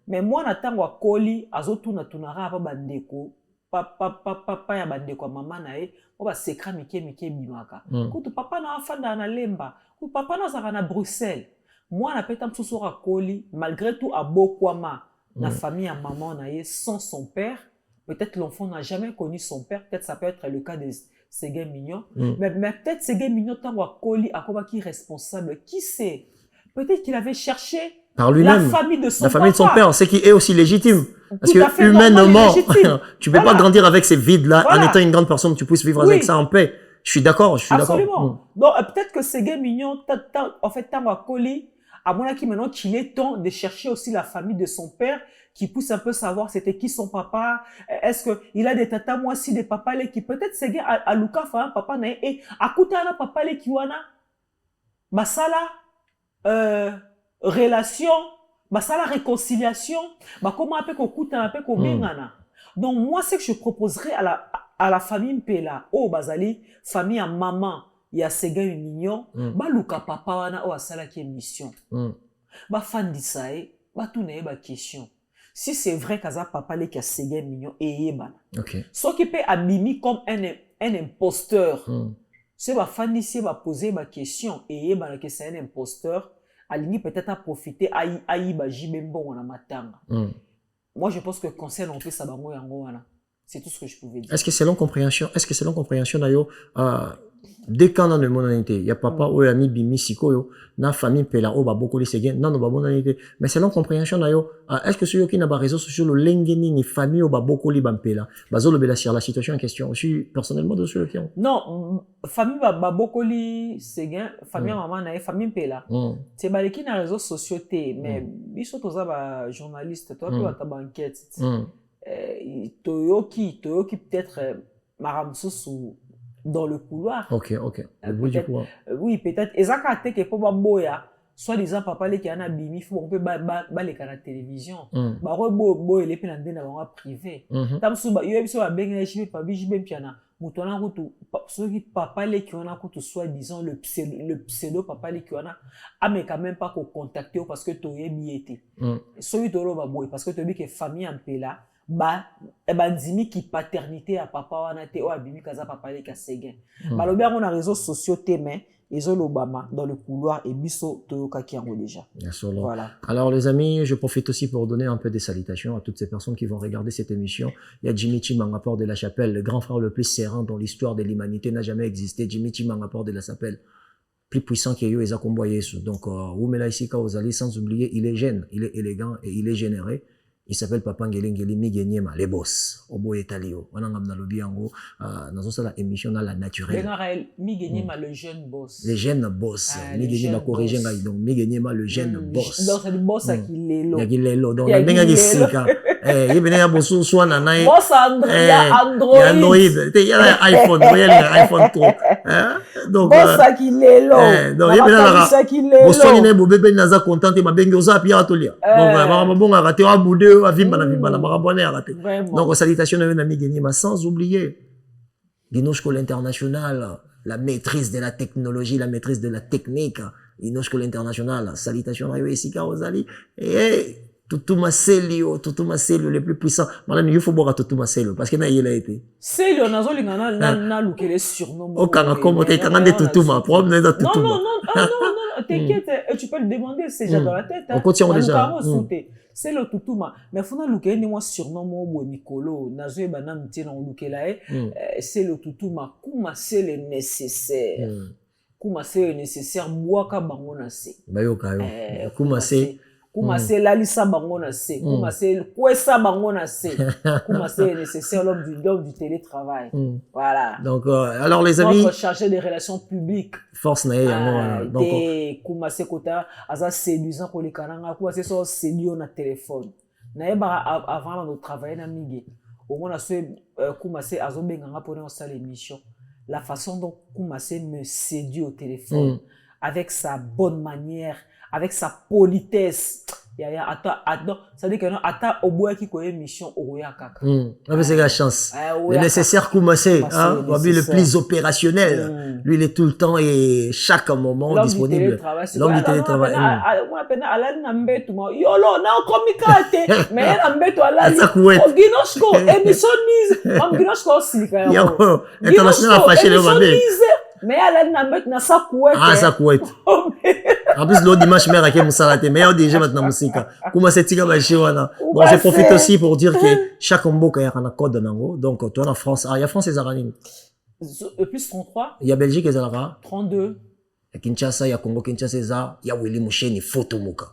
Mais moi na tango akoli azotuna tunara pa bandeko papa ya bandeko maman na e o ba secret mike bimaka. Kutu papa na afanda na lemba, kutu papa na zaka na Bruxelles. Moi na peta msusu akoli malgré tout abokwama. La famille à maman naïe sans son père, peut-être l'enfant n'a jamais connu son père, peut-être ça peut être le cas de Séguin Mignon, mais peut-être Séguin Mignon tant qui responsable, qui sait? Peut-être qu'il avait cherché par lui-même la famille de son père, c'est qui est aussi légitime. Parce que humainement, tu peux pas grandir avec ces vides-là en étant une grande personne, tu puisses vivre avec ça en paix. Je suis d'accord, Absolument. Donc peut-être que Séguin Mignon, en fait, tant à mon avis, maintenant qu'il est temps de chercher aussi la famille de son père, qui pousse un peu savoir c'était qui son papa, est-ce qu'il a des tatas, moi aussi des papas, qui peut-être c'est gars à Luka, papa, et à Koutana, papa, qui wana, basala, relation, basala, réconciliation, comment appeler qu'on Koutana, appeler qu'on bengana. Donc, moi, c'est que je proposerais à la famille Mpela, Bazali, famille à maman, il y a Séguin Mignon, Luka papa wana o asala qui émission. Fan di sae, tout n'est pas question. Si c'est vrai qu'Aza papa le qui a Séguin Mignon et yebana. Ce qui peut abîmer comme un imposteur. C'est fan di si va poser ma question et yebana que c'est un imposteur, Alini peut-être à profiter aïe baji même bon na matanga. Moi je pense que conseil on peut sabango yango wana. C'est tout ce que je pouvais dire. Est-ce que selon compréhension d'ailleurs, dès qu'on a le mononité, il y a papa ou ami bimi sikoyo, na famille pela o ba beaucoup les ségen, non ba mononité. Mais selon compréhension na yo, est-ce que ceux qui n'a pas réseaux sociaux le lengeni ni famille ou ba beaucoup li bampela, bazo le bela sur la situation en question. Je suis personnellement de ceux qui ont. Non, famille ba beaucoup li ségen, famille maman na famille pela. C'est ba qui na réseaux sociaux té, mais biso toza ba journaliste, toi tu ta banquette. Toyoki peut-être maramsusu dans le couloir. Ok. Le bruit du couloir. Oui, peut-être. Et ça, quand tu es pas boya, soit disant papa les qui en a bimi, faut on peut les à la télévision. Bah ouais, boy les peines dans privé. Tam suba, yo ebiso ba benga chibi pa biji ben piana. Mutona kutu, ceux qui papa les qui en a kutu soit disant le pseudo papa les qui en a, mais quand même pas qu'on contacter parce que tu es biété. Ceux qui t'ont ba boy parce que tu dis que famille en paix là. Ndimi qui paternité à papa wana te o abimi kaza papa le kasegen balobi on a réseaux sociaux te mais ils ont l'Obama dans le couloir et biso toyoka ki yango déjà. Voilà. Alors les amis, je profite aussi pour donner un peu des salutations à toutes ces personnes qui vont regarder cette émission. Il y a Jimmy Chimangaport de la Chapelle, le grand frère le plus serein dont l'histoire de l'humanité n'a jamais existé. Jimmy Chimangaport de la Chapelle, plus puissant que Yo Ezakombo Yesu. Donc Oumela Isika Ozali, sans oublier, il est jeune, il est élégant et il est généré. Il s'appelle Papa Ngelengeli Migenyema, les boss. Obo Etalio. On a un lobiango. Dans la émission dans la naturelle. Migenyema, le jeune boss. Le jeune boss. Migenyema corrigé. Donc Migenyema, le jeune boss. Donc c'est le boss à qui l'est l'eau. Il y a l'eau. Donc il y a des sika. Il y a des boss soit nanaï. Boss Android. Il y a Android. Il y a iPhone. Il y a iPhone 3. Donc boss à qui l'est l'eau. Donc il y a des boss qui ne bébé naza content et ma bengi osa pia atolia. Donc vraiment bon à rater à boudé. Donc, salutations à un ami Guénima, sans oublier l'INOSCO international, la maîtrise de la technologie, la maîtrise de la technique, l'INOSCO international, salutations à Yoesika Ozali, et Toutouma Selio, le plus puissant. Maintenant, il faut boire à Toutouma Selio, parce qu'il a été. Selio, on a loupé les surnoms. Oh, quand on a été Toutouma, problème de Toutouma. Non, t'inquiète, tu peux le demander, c'est déjà dans la tête. On continue déjà. C'est le Toutouma. Mais faut louker ni moi surnom moi Mikolo, nazo bana mtina on louker là c'est le Toutouma. Kuma c'est le nécessaire. Kuma c'est le nécessaire boaka bango na se. Bayoka yo. Kuma c'est la lisa bango na se. Kuma c'est kwesa bango na se. Kuma c'est nécessaire l'homme du télétravail. Voilà. Donc alors les amis, notre chargé des relations publiques. Force na donc kuma c'est kota aza séduisant pour les kananga kuma c'est so séduire na téléphone. Na yeba avant de travailler na migi. Au moins kuma c'est azo benganga pour sa l'émission. La façon dont kuma c'est me séduit au téléphone avec sa bonne manière, avec sa politesse. Attends, ça veut dire que attends au bois qui connaît mission au roya kaka. C'est la chance. Le nécessaire Koumassé, le plus opérationnel. Lui, il est tout le temps et chaque moment disponible. L'homme du télétravail. On appelle Alain Nambetou. Yolo, na komikate. Mais Nambetou Alain. Ginosko, émission mise. Ginosko silika. International fâché le mabé. Mais Alain Nambetou na sa couette. Ah, sa couette. En plus, l'autre dimanche, mère a moussalaté. Mais il y a déjà maintenant musique. Comment c'est tika baché wana. Bon, je profite aussi pour dire que chaque mboka y a un code nango. Donc, toi en France, il y a France et Zaranine. Plus 33. Il y a Belgique et Zalara. 32. Il y a Kinshasa, il y a Congo, Kinshasa, il y a Willy Moucheni, photo moka.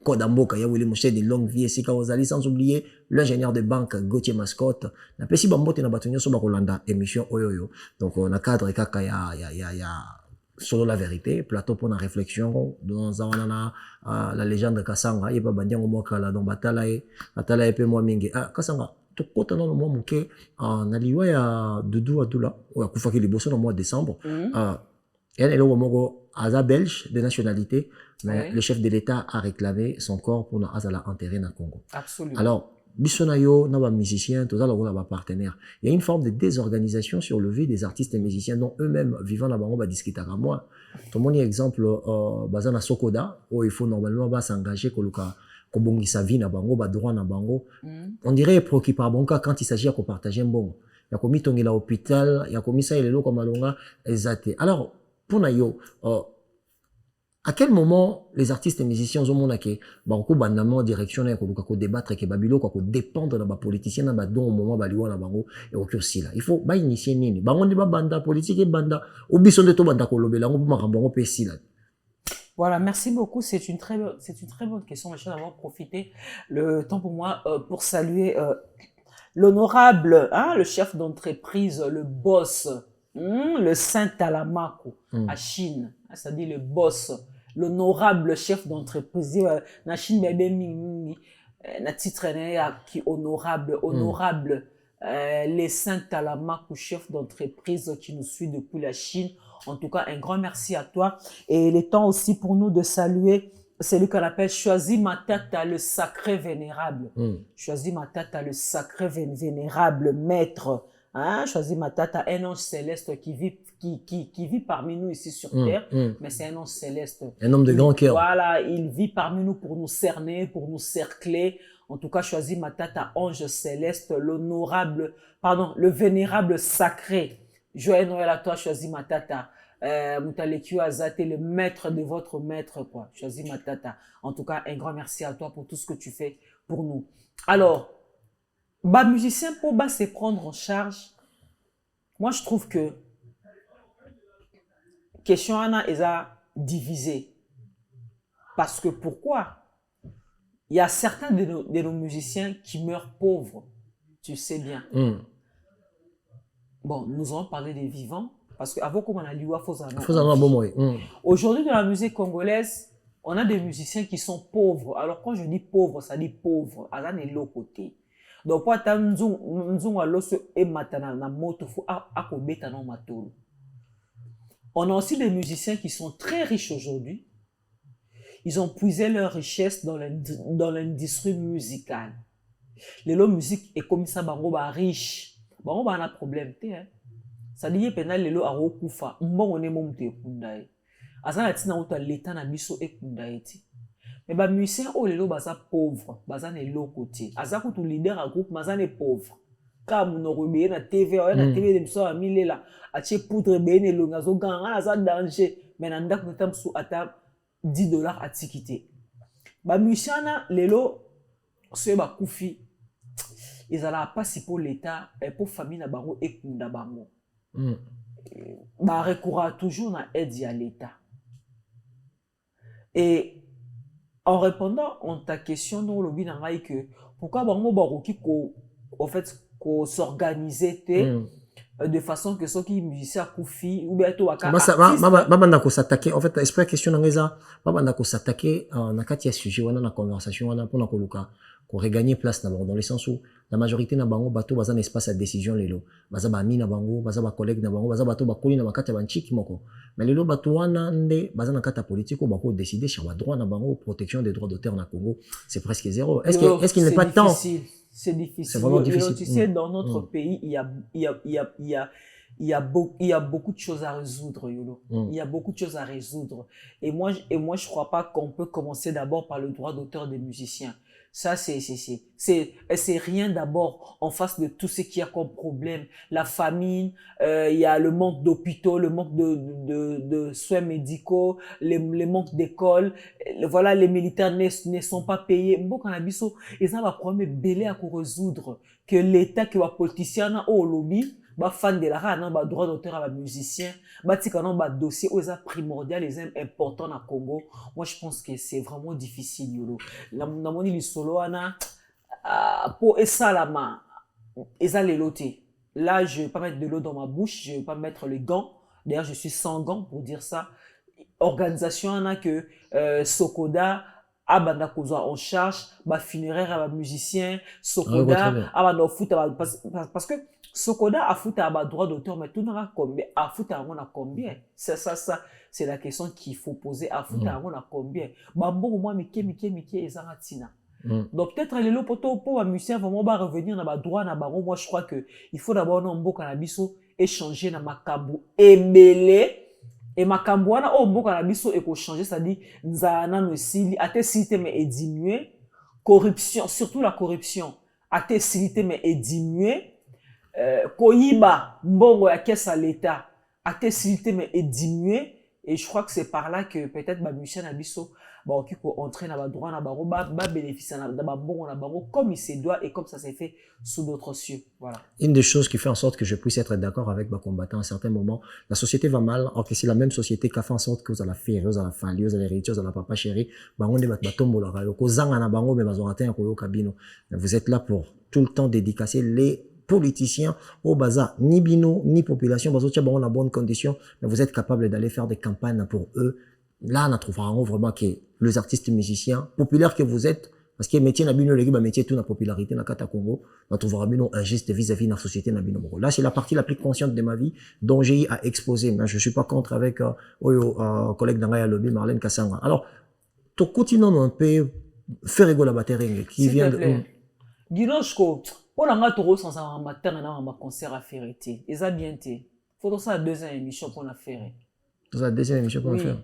Code mboka, il y a Willy Moucheni, longue vie, Sika Ozali, sans oublier l'ingénieur de banque, Gauthier Mascotte. Na pesi bambote na batonyo so bakolanda émission oyoyo. Donc, on a cadre kaka y a solo la vérité, plateau pour la réflexion, dans la légende de Kassanga, il y a pas bandian au Mokala, donc batalae pe moi mingi. Ah, Kassanga, tout côté dans le mois mouké, na liwa ya Doudou Adoula, ou ya Koufaki Liboso dans le mois de décembre. Il y a un élo mogo Aza belge de nationalité, mais le chef de l'État a réclamé son corps pour na Azala enterré dans le Congo. Absolument. Alors, Bissonayo, n'a pas musicien, tout ça, là, pas partenaire. Il y a une forme de désorganisation sur le vie des artistes et musiciens dont eux-mêmes, vivant là-bas, on va discuter avec moi. Tout le monde, exemple, Bazana Sokoda, où il faut normalement s'engager, qu'on bongi sa vie, na bango, ba droit na bango. On dirait préoccupé à banca quand il s'agit de partager un bon. Il y a commis tongi l'hôpital, il y a commis ça, il est là comme alonga, exact. Alors, pour nayo, À quel moment les artistes et musiciens ont mon aké banco banamo directionnaire ko débattre que babilo ko dépendre de la politicien na ba don au moment baliwa na bango et aussi là il faut ba initier nini bango ndi ba banda politique et banda obiso de to banda ko lobela ngo makambo ngo pesi là. Voilà, merci beaucoup. C'est une très bonne question. Je vais d'avoir profité le temps pour moi pour saluer l'honorable, hein, le chef d'entreprise, le boss, le Saint Talamako à Chine. C'est-à-dire le boss, l'honorable chef d'entreprise. Na Chine, bébé, na titre qui honorable, les Saint Talamako, chef d'entreprise qui nous suit depuis la Chine. En tout cas, un grand merci à toi. Et il est temps aussi pour nous de saluer celui qu'on appelle Choisi Matata, le sacré vénérable. Choisi Matata, le sacré vénérable maître. Hein? Choisi Matata, un ange céleste qui vit parmi nous ici sur terre, mais c'est un ange céleste. Un homme de grand cœur. Voilà, il vit parmi nous pour nous cerner, pour nous cercler. En tout cas, Choisi Matata, ange céleste, le vénérable sacré. Joyeux Noël à toi, Choisi Matata. Moutalekio Azate, le maître de votre maître, quoi. Choisi Matata. En tout cas, un grand merci à toi pour tout ce que tu fais pour nous. Alors, musicien pour se prendre en charge. Moi, je trouve que question Anna est divisée. Parce que pourquoi? Il y a certains de nos musiciens qui meurent pauvres. Tu sais bien. Bon, nous allons parler des vivants, parce qu'avant qu'on a liwa, aujourd'hui, dans la musique congolaise, on a des musiciens qui sont pauvres. Alors, quand je dis pauvre, ça dit pauvre. À l'autre côté. Donc, on a aussi des musiciens qui sont très riches aujourd'hui. Ils ont puisé leur richesse dans l'industrie musicale. Les musique est comme ça, riche. Bon, on a un problème. Ça dit que les gens ont kufa. On est mon te kundai. Asa tina uta l'état na biso e kundai ti. Mais ba musicien o lelo baza pauvre, baza ne lo côté. Asa ko tu leader a groupe baza ne pauvre. Comme no rebeye na TV, na TV de biso a milela, a che poudre be ne longa zo ganga asa danger. Mais na ndak notam sou ata $10 à tikité. Ba musicien na lelo se ba kufi. Ils n'ont pas si pour l'État et pour la famille na bango et kunda bango. Bah recourra toujours à aide à l'État. Et en répondant à ta question dans le bin que pourquoi bango baroki en fait s'organiser de façon que ceux qui musiciens koufi ou bien tout aka banda ko s'attaquer en fait esprit question ngeza banda ko s'attaquer na kati ya sujet wana na conversation wana pour na koluka ko regagner place na dans le sens où la majorité na bango bato baza na espace à décision lelo baza ba ami na bango baza ba collègue na bango baza bato ba koli na makati ya banchiki moko mais lelo bato wana nde baza na kata politique ba ko décider sur ba droit na bango protection des droits d'auteur na Congo c'est presque zéro est-ce qu'il n'est pas temps? C'est difficile. C'est vraiment difficile. Tu sais, dans notre pays, il y a beaucoup de choses à résoudre, Yolo. Il y a beaucoup de choses à résoudre. Et moi, je crois pas qu'on peut commencer d'abord par le droit d'auteur des musiciens. Ça, c'est rien d'abord en face de tout ce qu'il y a comme problème. La famine, il y a le manque d'hôpitaux, le manque de soins médicaux, les manques d'écoles. Voilà, les militaires ne sont pas payés. Bon, quand on a vu ça, ils ont un problème belé à résoudre. Que l'État, que les politiciens, au lobby, bah fan de la rana, bah droit d'auteur à la musicien, bah tikana bah dossier aux primordial les importants na Congo. Moi je pense que c'est vraiment difficile yolo. La moni li solo ana pour esalama eza leloté. Là je vais pas mettre de l'eau dans ma bouche, je vais pas mettre les gants. D'ailleurs je suis sans gants pour dire ça. Organisation ana que Sokoda abanda kozwa en charge ba funéraire à ba musicien Sokoda abanda foot parce que Sokoda a foutu à droit d'auteur, mais tout n'aura combien? A foutu à combien? C'est ça, c'est la question qu'il faut poser. A foutu à combien? Bambo, moi, mike, et zaratina. Donc, peut-être, les lots pour un musicien, vraiment, va revenir dans le droit, moi, je crois que il faut d'abord, non, bon, canabiso, échanger dans ma kabou, ébélé, et ma kabouana, oh, bon, canabiso, et pour changer, ça dit, nzana, no, si, à tes systèmes est diminué, corruption, surtout la corruption, à tes systèmes est diminué, koyiba mbongo ya caisse à l'état a testé mais est diminué Et je crois que c'est par là que peut-être Michel Nabiso qui peut entrer dans le droit, bénéficier comme il se doit et comme ça s'est fait sous d'autres cieux. Voilà. Une des choses qui fait en sorte que je puisse être d'accord avec ma combattant à un certain moment, la société va mal, alors que c'est la même société qui a fait en sorte que vous allez faire, vous allez faire, vous allez hériter, vous allez papa chéri, vous êtes là pour tout le temps dédicacer les politiciens au bazar, ni bino, ni population, parce que on a bonne condition, mais vous êtes capable d'aller faire des campagnes pour eux. Là, on trouvera vraiment que les artistes musiciens populaires que vous êtes, parce que métier nabino le métier tout la popularité na kata Congo, on trouvera bino un geste vis-à-vis de la société nabino. Là, c'est la partie la plus consciente de ma vie dont j'ai eu à exposer. Mais je suis pas contre avec collègue d'Angaya Lobby Marlène Kassanga. Alors, tu continues un peu faire rigoler la batterie qui vient de Guinochko, pour la toro sans un matin un concert à faire été. Ils a bien été. Faut que ça deuxième émission qu'on a fait. La deuxième émission qu'on a fait.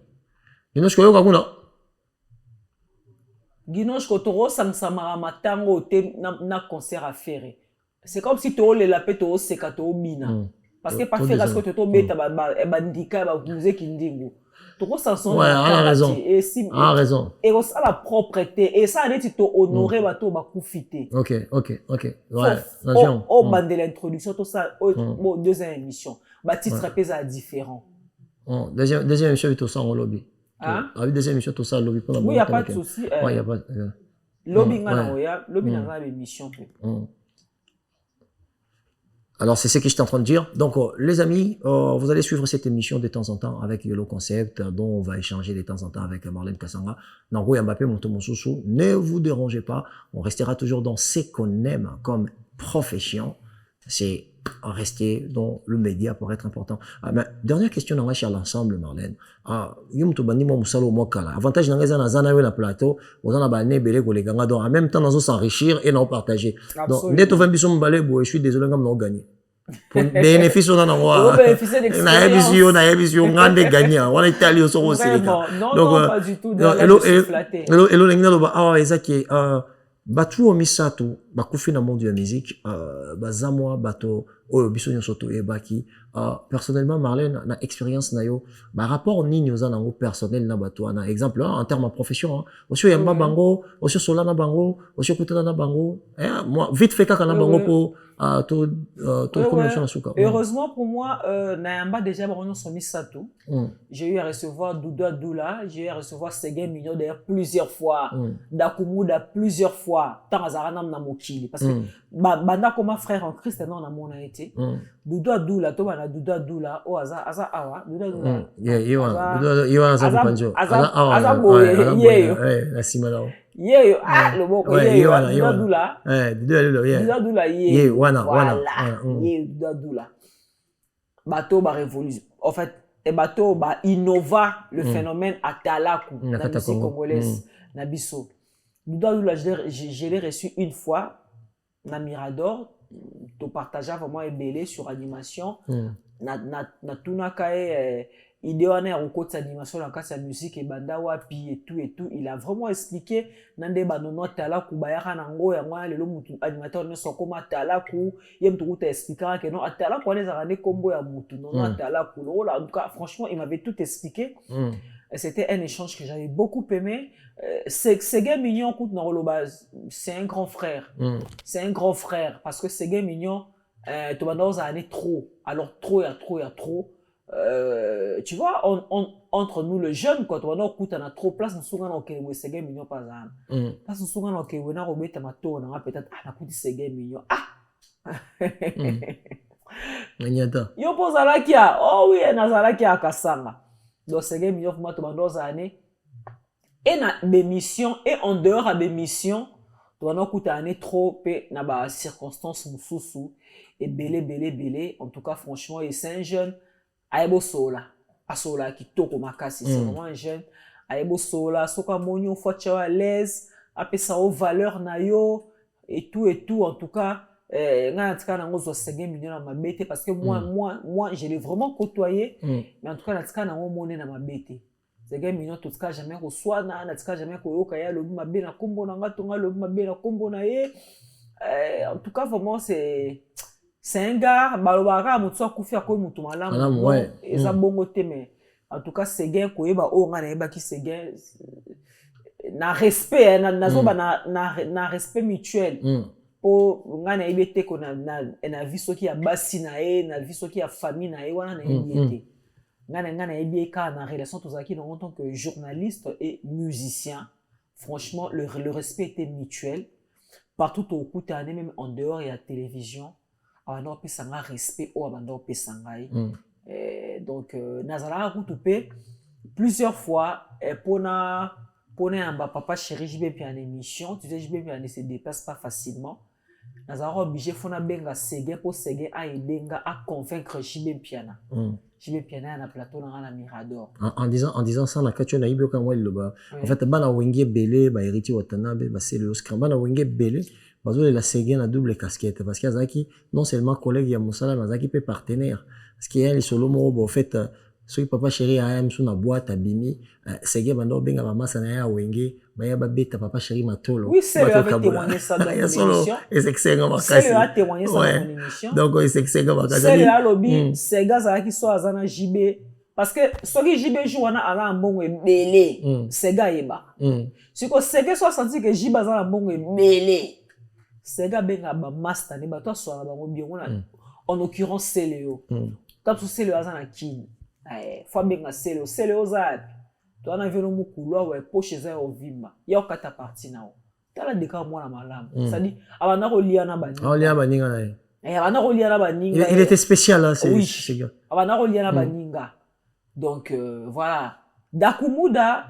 Guinochko yo kakuna. Guinochko toro sans samara matango te na concert à faire. C'est comme si toro le lapé toro sekato bina. Parce que pas faire parce que toro beta bandika ba musée kindingo. Toro sans ouais, on a raison. Et si a raison. Et ça la propreté et ça a dit to honorer bato ba koufité. OK. Ouais. Au bande de l'introduction tout ça bon deuxième émission. Ba titre pesa différent. Deuxième émission tout ça en lobby. Hein? Deuxième émission tout ça lobby pour la oui, il n'y a pas de souci. Ouais, il y a pas lobby lobby dans l'émission. Alors, c'est ce que j'étais en train de dire. Donc, les amis, vous allez suivre cette émission de temps en temps avec Yolo Concept, dont on va échanger de temps en temps avec Marlène Kassanga. Nango Mbappé, Montomonsousou. Ne vous dérangez pas. On restera toujours dans ce qu'on aime comme profession. C'est rester dans le média pour être important. Mais dernière question dans l'ensemble, Marlène. Avantage dans les plateau, vous en avez donc en même temps nous s'enrichir et nous partager. Donc neto je suis désolé comme nous gagner. Pour bénéfice on en a na émission grande gagner. On a Italie au son aussi. Non, pas du tout. Batu o misato bakufi na monde de la musique bazamwa bato oyo biso nyonso to ebaki personnellement Marlène na expérience na yo ba rapport nini oza nango personnel na bato na exemple en termes de profession aussi yamba bango aussi sola na bango aussi kutana na bango moi vite fait kaka na bango pour heureusement pour moi Nayamba déjà on sont misato j'ai eu à recevoir Doudou Doula, j'ai eu à recevoir Seguin Mignon d'ailleurs plusieurs fois Dakumuda plusieurs fois tant azarana na mokili parce que banda comme frère en Christ non na mona été Doudou Doula to bana Doudou Doula o aza awa Doudou Doula yo aza panjo aza boye yeyo la simala yeyo le boko yeyo Doudou Doula Doudou Doula yeyo wana yeyo Doudou Doula bateau ba révolution en fait et bateau ba innova le phénomène atalaku la musique congolaise na biso Doudou Doula je l'ai reçu une fois na Mirador to partageait vraiment ebélé sur animation na tunaka idée wana ya kokotisa animation na kati ya musique ebanda wapi et tout il a vraiment expliqué nande banono atalaku bayaka nango yango lelo mutu animateur ne sokoma atalaku ye mutu kuta expliquera que non atalaku wana ezaka nde kombo ya mutu non atalaku en tout cas franchement il m'avait tout expliqué. C'était un échange que j'avais beaucoup aimé. Seguin Mignon, c'est un grand frère. C'est un grand frère. Parce que Seguin Mignon, tu vas dans un trop. Alors, trop, il y a trop. Tu vois, entre nous, le jeune, quand on a trop de place, nous sommes en Seguin Mignon, par exemple. Parce que nous sommes en Kéwé, on a peut-être, Seguin Mignon. Yo pose à la kia. Oh oui, on a la kia à Kassanga. Donc, c'est un million pour moi, années. Et dans mes missions, et en dehors de mes missions, tu vas nous année trop, dans des circonstances sous et belé. En tout cas, franchement, c'est un jeune, Aïbo Sola, qui toque au makasi, c'est vraiment un jeune, Aïbo Sola, Soka Monyo, faut être à l'aise, après ça, aux valeurs, nayo, et tout, en tout cas. Parce que moi je l'ai vraiment côtoyé mais en tout cas natika na monné na mabete Seguin Mignon tout cas jamais reçoit natika jamais koyoka ya lobi mabe na kombo na ngatonga lobi mabe na kombo na ye en tout cas vraiment c'est un gars balobaka mutu akufi akoyi mutu malamu eza bongo te mais en tout cas Séguin koyeba o nga na yeba ki Séguin na respect na respect mutuel po nga na yebe te ko na vie soki ya basi na ye na vie soki ya famille na ye wana na yebi te nga na yebi ka na relation tozaki en tant que journaliste et musicien. Franchement le respect était mutuel partout au côté même en dehors de la télévision abanda opesa nga respect o abanda opesa ngai donc nazala kutupe plusieurs fois pona yamba papa chéri JB puis en émission tu sais JB puis ne se déplace pas facilement nazala obligé fona benga Séguin pour Séguin a aidenga à convaincre JB Piana JB Piana na plateau na Mirador en disant ça na kacho na ibo kan wa loba en fait bana wenge belé ba héritier watanabe ba c'est le Oscar bana wenge belé bazo la Séguin na double casquette parce qu'azaki non seulement collègue ya musala mais azaki pe partenaire parce qu'il y a les solo mo en fait soki papa chéri aya msu na boîte abimi Séguin bando benga ba masa na ya wenge ba ya ba beta papa chéri matolo oui c'est lui avait témoigné ça dans l'émission et c'est nga makasi c'est lui a témoigné ça dans l'émission donc c'est nga makasi c'est lui a lobby Séguin za ki so azana JB parce que soki JB joue wana ala mbongo ebele Séguin yeba siko Séguin so senti que JB azana mbongo ebele Séguin benga ba master ne ba to so na bango bien en l'occurrence c'est Léo comme c'est le azana kini faut benga c'est Léo za toi na velo mukulu wa poche za ovimba ya okata parti nao tala deka mwana malamu c'est-à-dire abana ko lia na baninga olia baninga na abana ko lia na baninga il était spécial là c'est Séguin abana ko lia na baninga donc voilà Dakumuda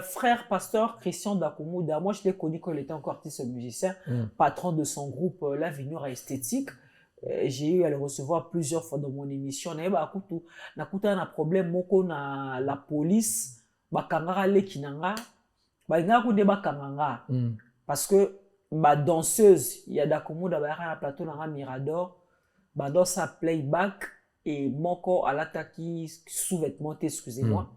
frère pasteur Christian Dakumuda moi je l'ai connu quand il était encore artiste musicien patron de son groupe l'Avenir Esthétique. J'ai eu à le recevoir plusieurs fois dans mon émission nakuta na problème moko na la police bakangaka leki nanga balinga kunde bakanganga parce que ba danseuse ya Dakumuda ba na plateau na Mirador ba dans sa playback et moko alataki sous-vêtement excusez-moi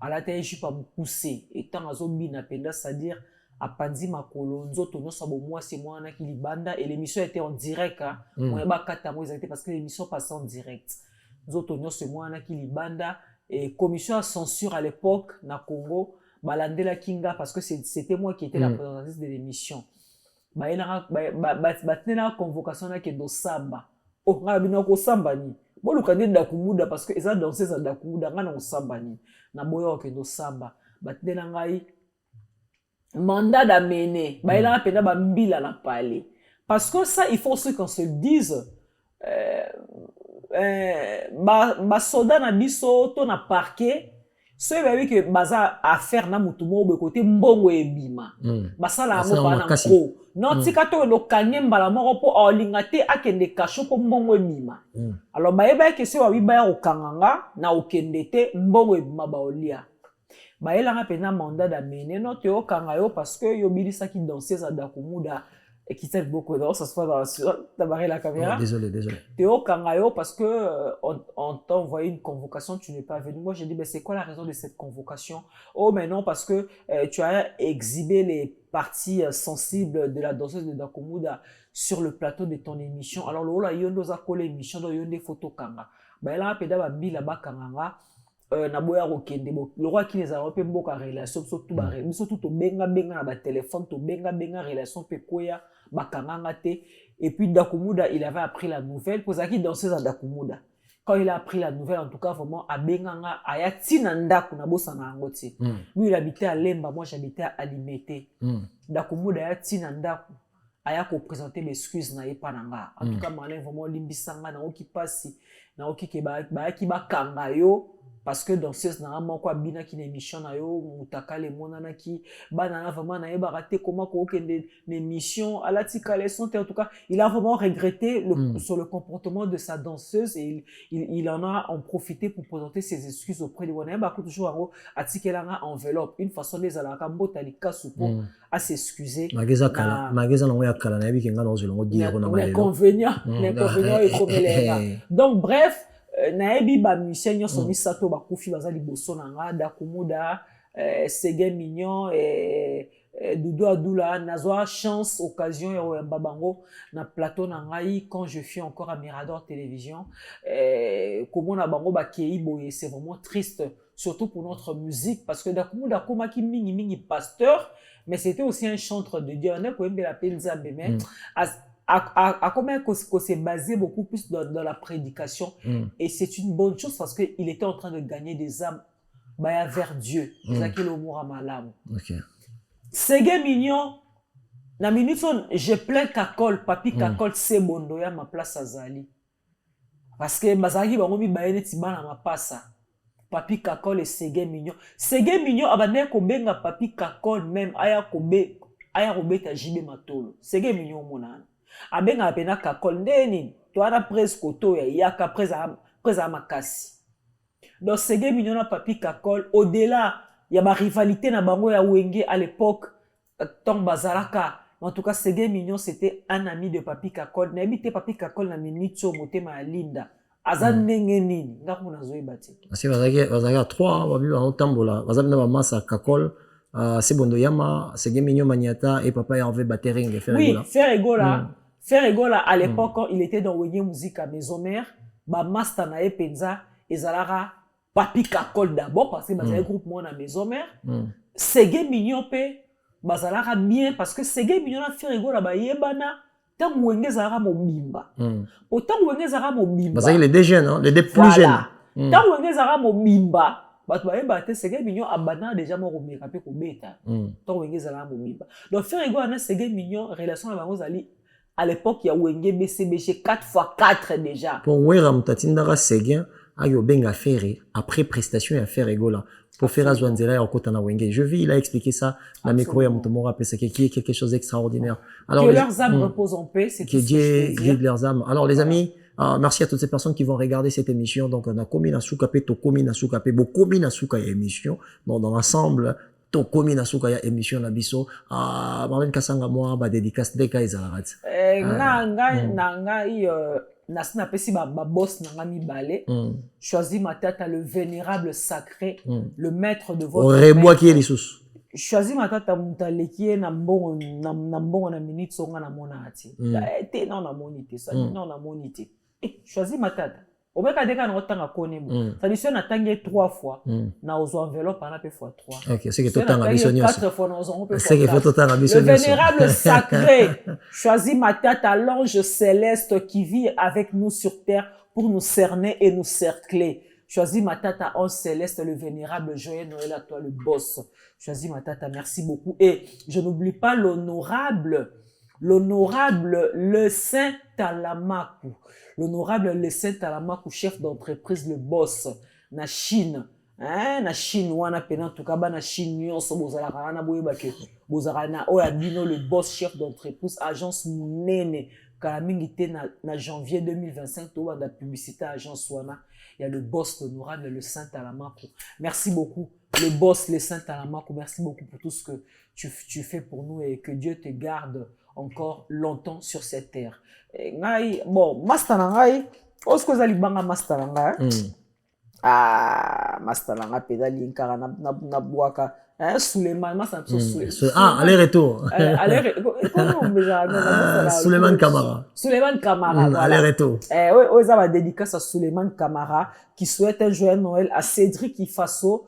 alata jupe à pousser et tant azobina penda c'est-à-dire à Panzi Makolo, nzoto no sabo moi c'est moi na kilibanda et l'émission était en direct on ba kata moi exactement parce que l'émission passait en direct nzoto no c'est moi na kilibanda et commission à censure à l'époque na Congo balandela kinga parce que c'était moi qui étais la présentatrice de l'émission ba tenela convocation na ke do samba o nga bina ko samba ni bo lukande Dakumuda parce que eza danseuse à Dakumuda nga na ko samba ni na boyo ke do samba ba tenela ngai mandat d'amener bah il a appelé ba mbila na palais parce que ça il faut aussi qu'on se dise ba soda na biso to na parquet so ba wi que baza affaire na mutumo be côté mbongo ebima basala ngo pa na ko non tika to lo kanye mbala moko po olingate akende kasho po mbongo ebima alors ba yeba que so wi ba okanganga na okendete mbongo ebima ba olia ba elanga pena mandat d'amener no te okanga yo parce que yo bilisa ki danseuse à Dakumuda et qui t'a beaucoup d'or ça se fait dans t'as barré la caméra désolé te okanga yo parce que on t'a envoyé une convocation tu n'es pas venu moi j'ai dit ben c'est quoi la raison de cette convocation oh mais non parce que tu as exhibé les parties sensibles de la danseuse de Dakumuda sur le plateau de ton émission alors le là yondo za collé émission do yonde photo kanga ba elanga peda ba bila ba kanga na boya kokende le roi qui les a repé mboka relation surtout ba surtout to benga na ba téléphone to benga relation pe koya bakanganga te et puis Dakumuda il avait appris la nouvelle pour ça qui danseuse à Dakumuda quand il a appris la nouvelle en tout cas vraiment a benganga aya tina ndaku na bosa na ngoti lui il habitait à Lemba moi j'habitais à Alimete Dakumuda aya tina ndaku aya ko présenter mes excuses na yepa nanga en tout cas malin vraiment limbisanga na oki pasi na oki ke ba ki bakanga yo parce que danseuse na moko abina ki na émission na yo mutaka le monana ki banana vraiment na yeba raté comment ko kende l'émission à la tikale son en tout cas il a vraiment regretté sur le comportement de sa danseuse et il en a profité pour présenter ses excuses auprès de Wana ba ko toujours aro atikelanga enveloppe une façon les alaka mbota likasu pour à s'excuser mageza na ya kala na bikinga na ozelo ngodi ko na malelo l'inconvénient est comme donc bref naebi ba musicien nyonso misato bakufi baza liboso na nga Dakumuda Séguin Mignon Doudou Adoula nazwa chance occasion ya babango na plateau na ngai quand je suis encore à Mirador Télévision comment na bango bakei boye c'est vraiment triste surtout pour notre musique, parce que Dakuma qui mingi pasteur, mais c'était aussi un chanteur de Dieu. On a quand même appelé Nzambe, mais à combien qu'on s'est basé beaucoup plus dans la prédication. Et c'est une bonne chose parce qu'il était en train de gagner des âmes vers Dieu. C'est ça le mot à malam. Ségué mignon, na minute je plains Kakol, papi Kakol, c'est bondoya ma place à Zali. Parce que Bazaki bango mi baene tibana ma passa. Papi Kakol et Ségué mignon. Ségué mignon abane ko benga papi Kakol même aya kobe ta jibe matolo. Ségué mignon monana. Abenga apena Kakol ndeni, to ana presque to ya yaka presa makasi. Donc Ségué mignon na papi Kakol au-delà il y a ma rivalité na bango ya Wenge à l'époque Tong Bazaraka. En tout cas, Ségué Mignon, c'était un ami de Papi Kakol. N'habite Papi Kakol na minitso motema linda. Azan nenge nini. Nga kuna zoe bati. Asi bazaka 3 babi ba otambola. Bazabina ba masa Kakol, Sebondo Yama, Ségué Mignon Maniata et Papa Hervé Batering et Ferregola. Oui, Ferregola. Ferregola à l'époque quand il était dans Wenge Musique à Maison Mère, ba master na epenza ezalara Papi Kakol d'abord parce que bazay groupe moi na Maison Mère. Ségué Mignon pe bazalaka bien parce que Ségué Mignon na Ferregola ba yebana tant Wenge zara mobimba. Autant Wenge zara mobimba. Bazay les deux jeunes hein, les deux plus jeunes. Tant Wenge zara mobimba, bato ba yeba te Ségué Mignon abana déjà mo romeka pe ko beta. Tant Wenge zara mobimba. Donc Ferregola na Ségué Mignon relation na bango zali à l'époque il y a Wenge BCBG 4x4 déjà. Pour Weram tatindara Ségué ayo benga ferré après prestation et affaire égola pour faire azwanzela ya okota na Wenge. Je vis il a expliqué ça la micro ya mutomora pesa qui est quelque chose d'extraordinaire. Alors que leurs âmes reposent en paix, c'est tout ce que je peux dire. Leurs âmes. Alors les amis, merci à toutes ces personnes qui vont regarder cette émission. Donc on a komi na soukape to komi na soukape bo komi na souka ya émission. Donc dans l'ensemble to komi na souka ya émission na biso Marlène Kasanga moi ba dédicace de ka ezalarat. Nasina pesi ba boss nanga mibale. Choisis Matata le vénérable sacré, le maître de votre rebois qui est les sous. Choisis Matata mutaleki na mbongo na minute songa na mona ati. Te non na monité ça non na monité. Choisis Matata. Obeka deka na otanga konebo. Ça dit na tangi 3 fois na ozo enveloppe na pe fois 3. OK, c'est que totanga bisonyo. 4 fois na ozo pe. C'est que faut totanga bisonyo. Le vénérable sacré, choisis Matata l'ange céleste qui vit avec nous sur terre pour nous cerner et nous cercler. Choisis Matata ange céleste le vénérable joyeux Noël à toi le boss. Choisis Matata, merci beaucoup et je n'oublie pas l'honorable le Saint Talamakou. L'honorable le Saint Talamakou, chef d'entreprise, le boss, na Chine. Na Chine, wana pena, tout cas, na Chine, nyonso, bozalaka, na boyebake, bozalaka, na Oyabino, le boss, chef d'entreprise, agence Mounene, Kalamingite, na janvier 2025, tout la publicité, agence wana, il y a le boss, l'honorable le Saint Talamakou. Merci beaucoup, le boss, le Saint Talamakou, merci beaucoup pour tout ce que tu fais pour nous et que Dieu te garde encore longtemps sur cette terre. Ngai bon master ngai osko zali banga master ngai master ngai pedali nkara na boaka Suleiman master Suleiman aller retour Suleiman Kamara voilà. Aller retour oui ça va dédicace à Suleiman Kamara qui souhaite un joyeux Noël à Cédric Ifaso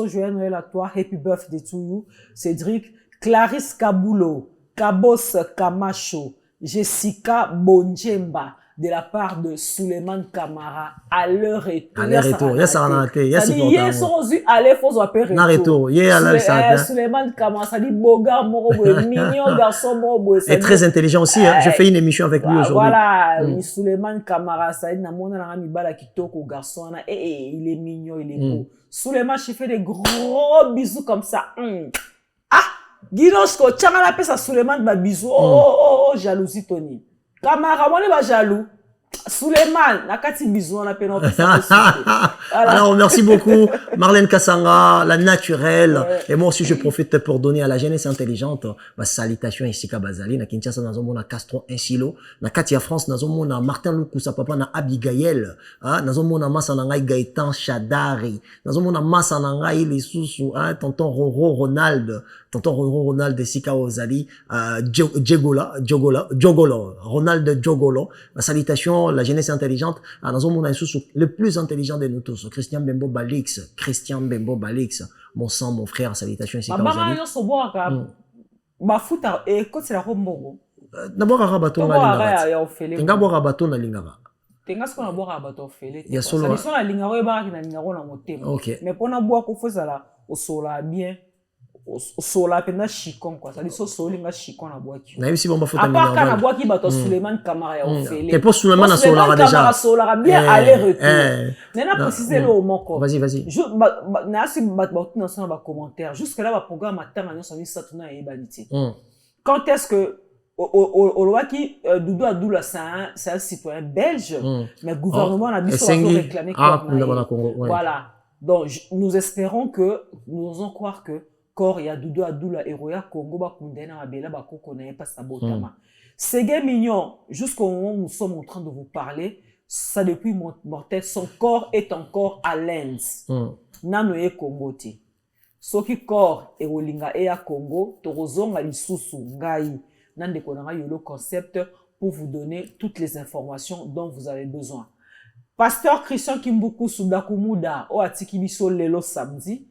joyeux Noël à toi, happy birthday to you Cédric. Clarisse Kabulo, Kabos Kamacho, Jessica Bonjemba, de la part de Suleiman Kamara, à leur retour. À leur retour, yes, ça a été. Yes, hier, sont venus aller, faut appeler retour. Na retour, hier, là, Suleiman Kamara, ça dit, boga, morobo, mignon, garçon, morobo. Et très intelligent aussi, hein. Je fais une émission avec lui aujourd'hui. Voilà, Suleiman Kamara, ça dit, namona, nami, bala, kitoko, garçon, il est mignon, il est beau. Suleiman, je fais des gros bisous comme ça. Guinosko, tchanga la pesa Suleiman ba bisou. Oh, jalousie Tony. Kamara, moi ba jaloux. Suleiman, nakati bisou on appelle Alors merci beaucoup Marlène Kasanga, la naturelle. Et moi aussi je profite pour donner à la jeunesse intelligente ma salutation ici ka bazali na Kinshasa na zomo na Castro Insilo, na Katia France na zomo na Martin Lukusa papa na Abigail, na zomo na masa na ngai Gaëtan Chadari, na zomo na masa na ngai lisusu tonton Roro Ronald Sika Ozali, Jogolo, Ronald Jogolo. Ma salutation la jeunesse intelligente. Dans un monde le plus intelligent de nous tous, Christian Bembo Balix, mon sang, mon frère, salutations ici. D'abord arabato na lingara. Ngabo arabato na lingara. Tenga siko na boka arabato fele. Ya solo. Ça na lingaro eba ki na lingaro na motema. OK. Mais pona boa ko fozala osola bien. Osola pena chikon quoi. Ça dit so solinga chikon na boa ki. Na yisi bomba fota lingaro. Apa kana boa ki bato Suleiman Kamara ya ofele. Te pour Suleiman na solara déjà. Solara bien aller retour. Nena préciser le moko. Vas-y. Na si bato na sona ba commentaire. Jusque là ba programme atanga nyoso mi satuna e baniti. Quand est-ce que Olowaki Doudou Adoula c'est un citoyen belge, mais le gouvernement a dit qu'il faut réclamer voilà. Donc nous espérons que nous osons croire que Kor ya Doudou Adoula et Roya Congo ba kundena abela ba kokona pas sa botama. C'est mignon jusqu'au moment où nous sommes en train de vous parler, ça depuis mortel son corps est encore à l'Inde. Nanoye Congo ti. Soki corps et Olinga e ya Congo, torozonga lisusu ngai. Le concept pour vous donner toutes les informations dont vous avez besoin. Pasteur Christian Kimbuku Sudakumouda o atikibiso lelo samedi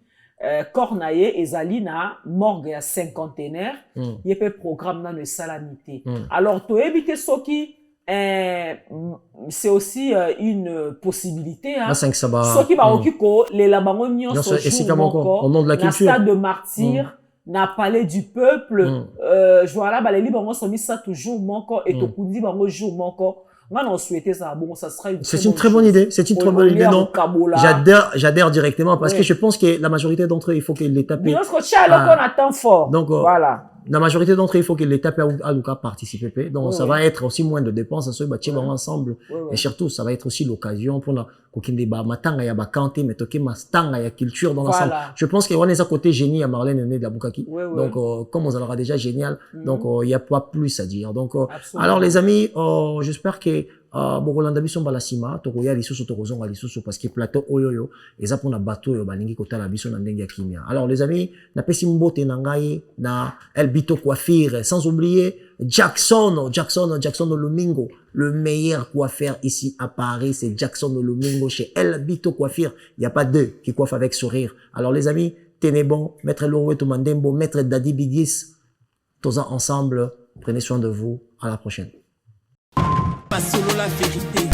Cornaye ezali na morgue ya cinquantenaire yepe programme na le salamité. Alors to éviter soki c'est aussi une possibilité hein. Soki ba okiko les labango nyonso au nom de la culture. Stade de martyr na palais du peuple voilà ba les libres on s'en mis ça toujours manko et to kundi bango jour manko on souhaitait ça bon ça sera c'est une très bonne idée non j'adhère directement parce que je pense que la majorité d'entre eux il faut qu'ils les tapent donc voilà la majorité d'entre eux, il faut que l'État puisse participer. Donc, ça va être aussi moins de dépenses, ça va être ensemble. Et surtout, ça va être aussi l'occasion pour culture dans l'ensemble. Je pense qu'il y a un côté génie à Marlène Né de la Boukaki. Donc, comme on en aura déjà génial, donc, il n'y a pas plus à dire. Donc, alors, les amis, j'espère que Rolanda biso balasima tokoya lisusu tokozonga lisusu parce que plateau oyoyo eza pona bato yo balingi kotala biso na ndenge ya kimia. Alors les amis, na pesi mbote na ngai na El Bito Coiffure sans oublier Jackson Lomingo, le meilleur coiffeur ici à Paris, c'est Jackson Lomingo chez El Bito Coiffure. Il n'y a pas deux qui coiffent avec sourire. Alors les amis, tenez bon, Maître Lowe Tomandembo, Maître Daddy Bigis, tous ensemble, prenez soin de vous, à la prochaine. Pas solo la vérité.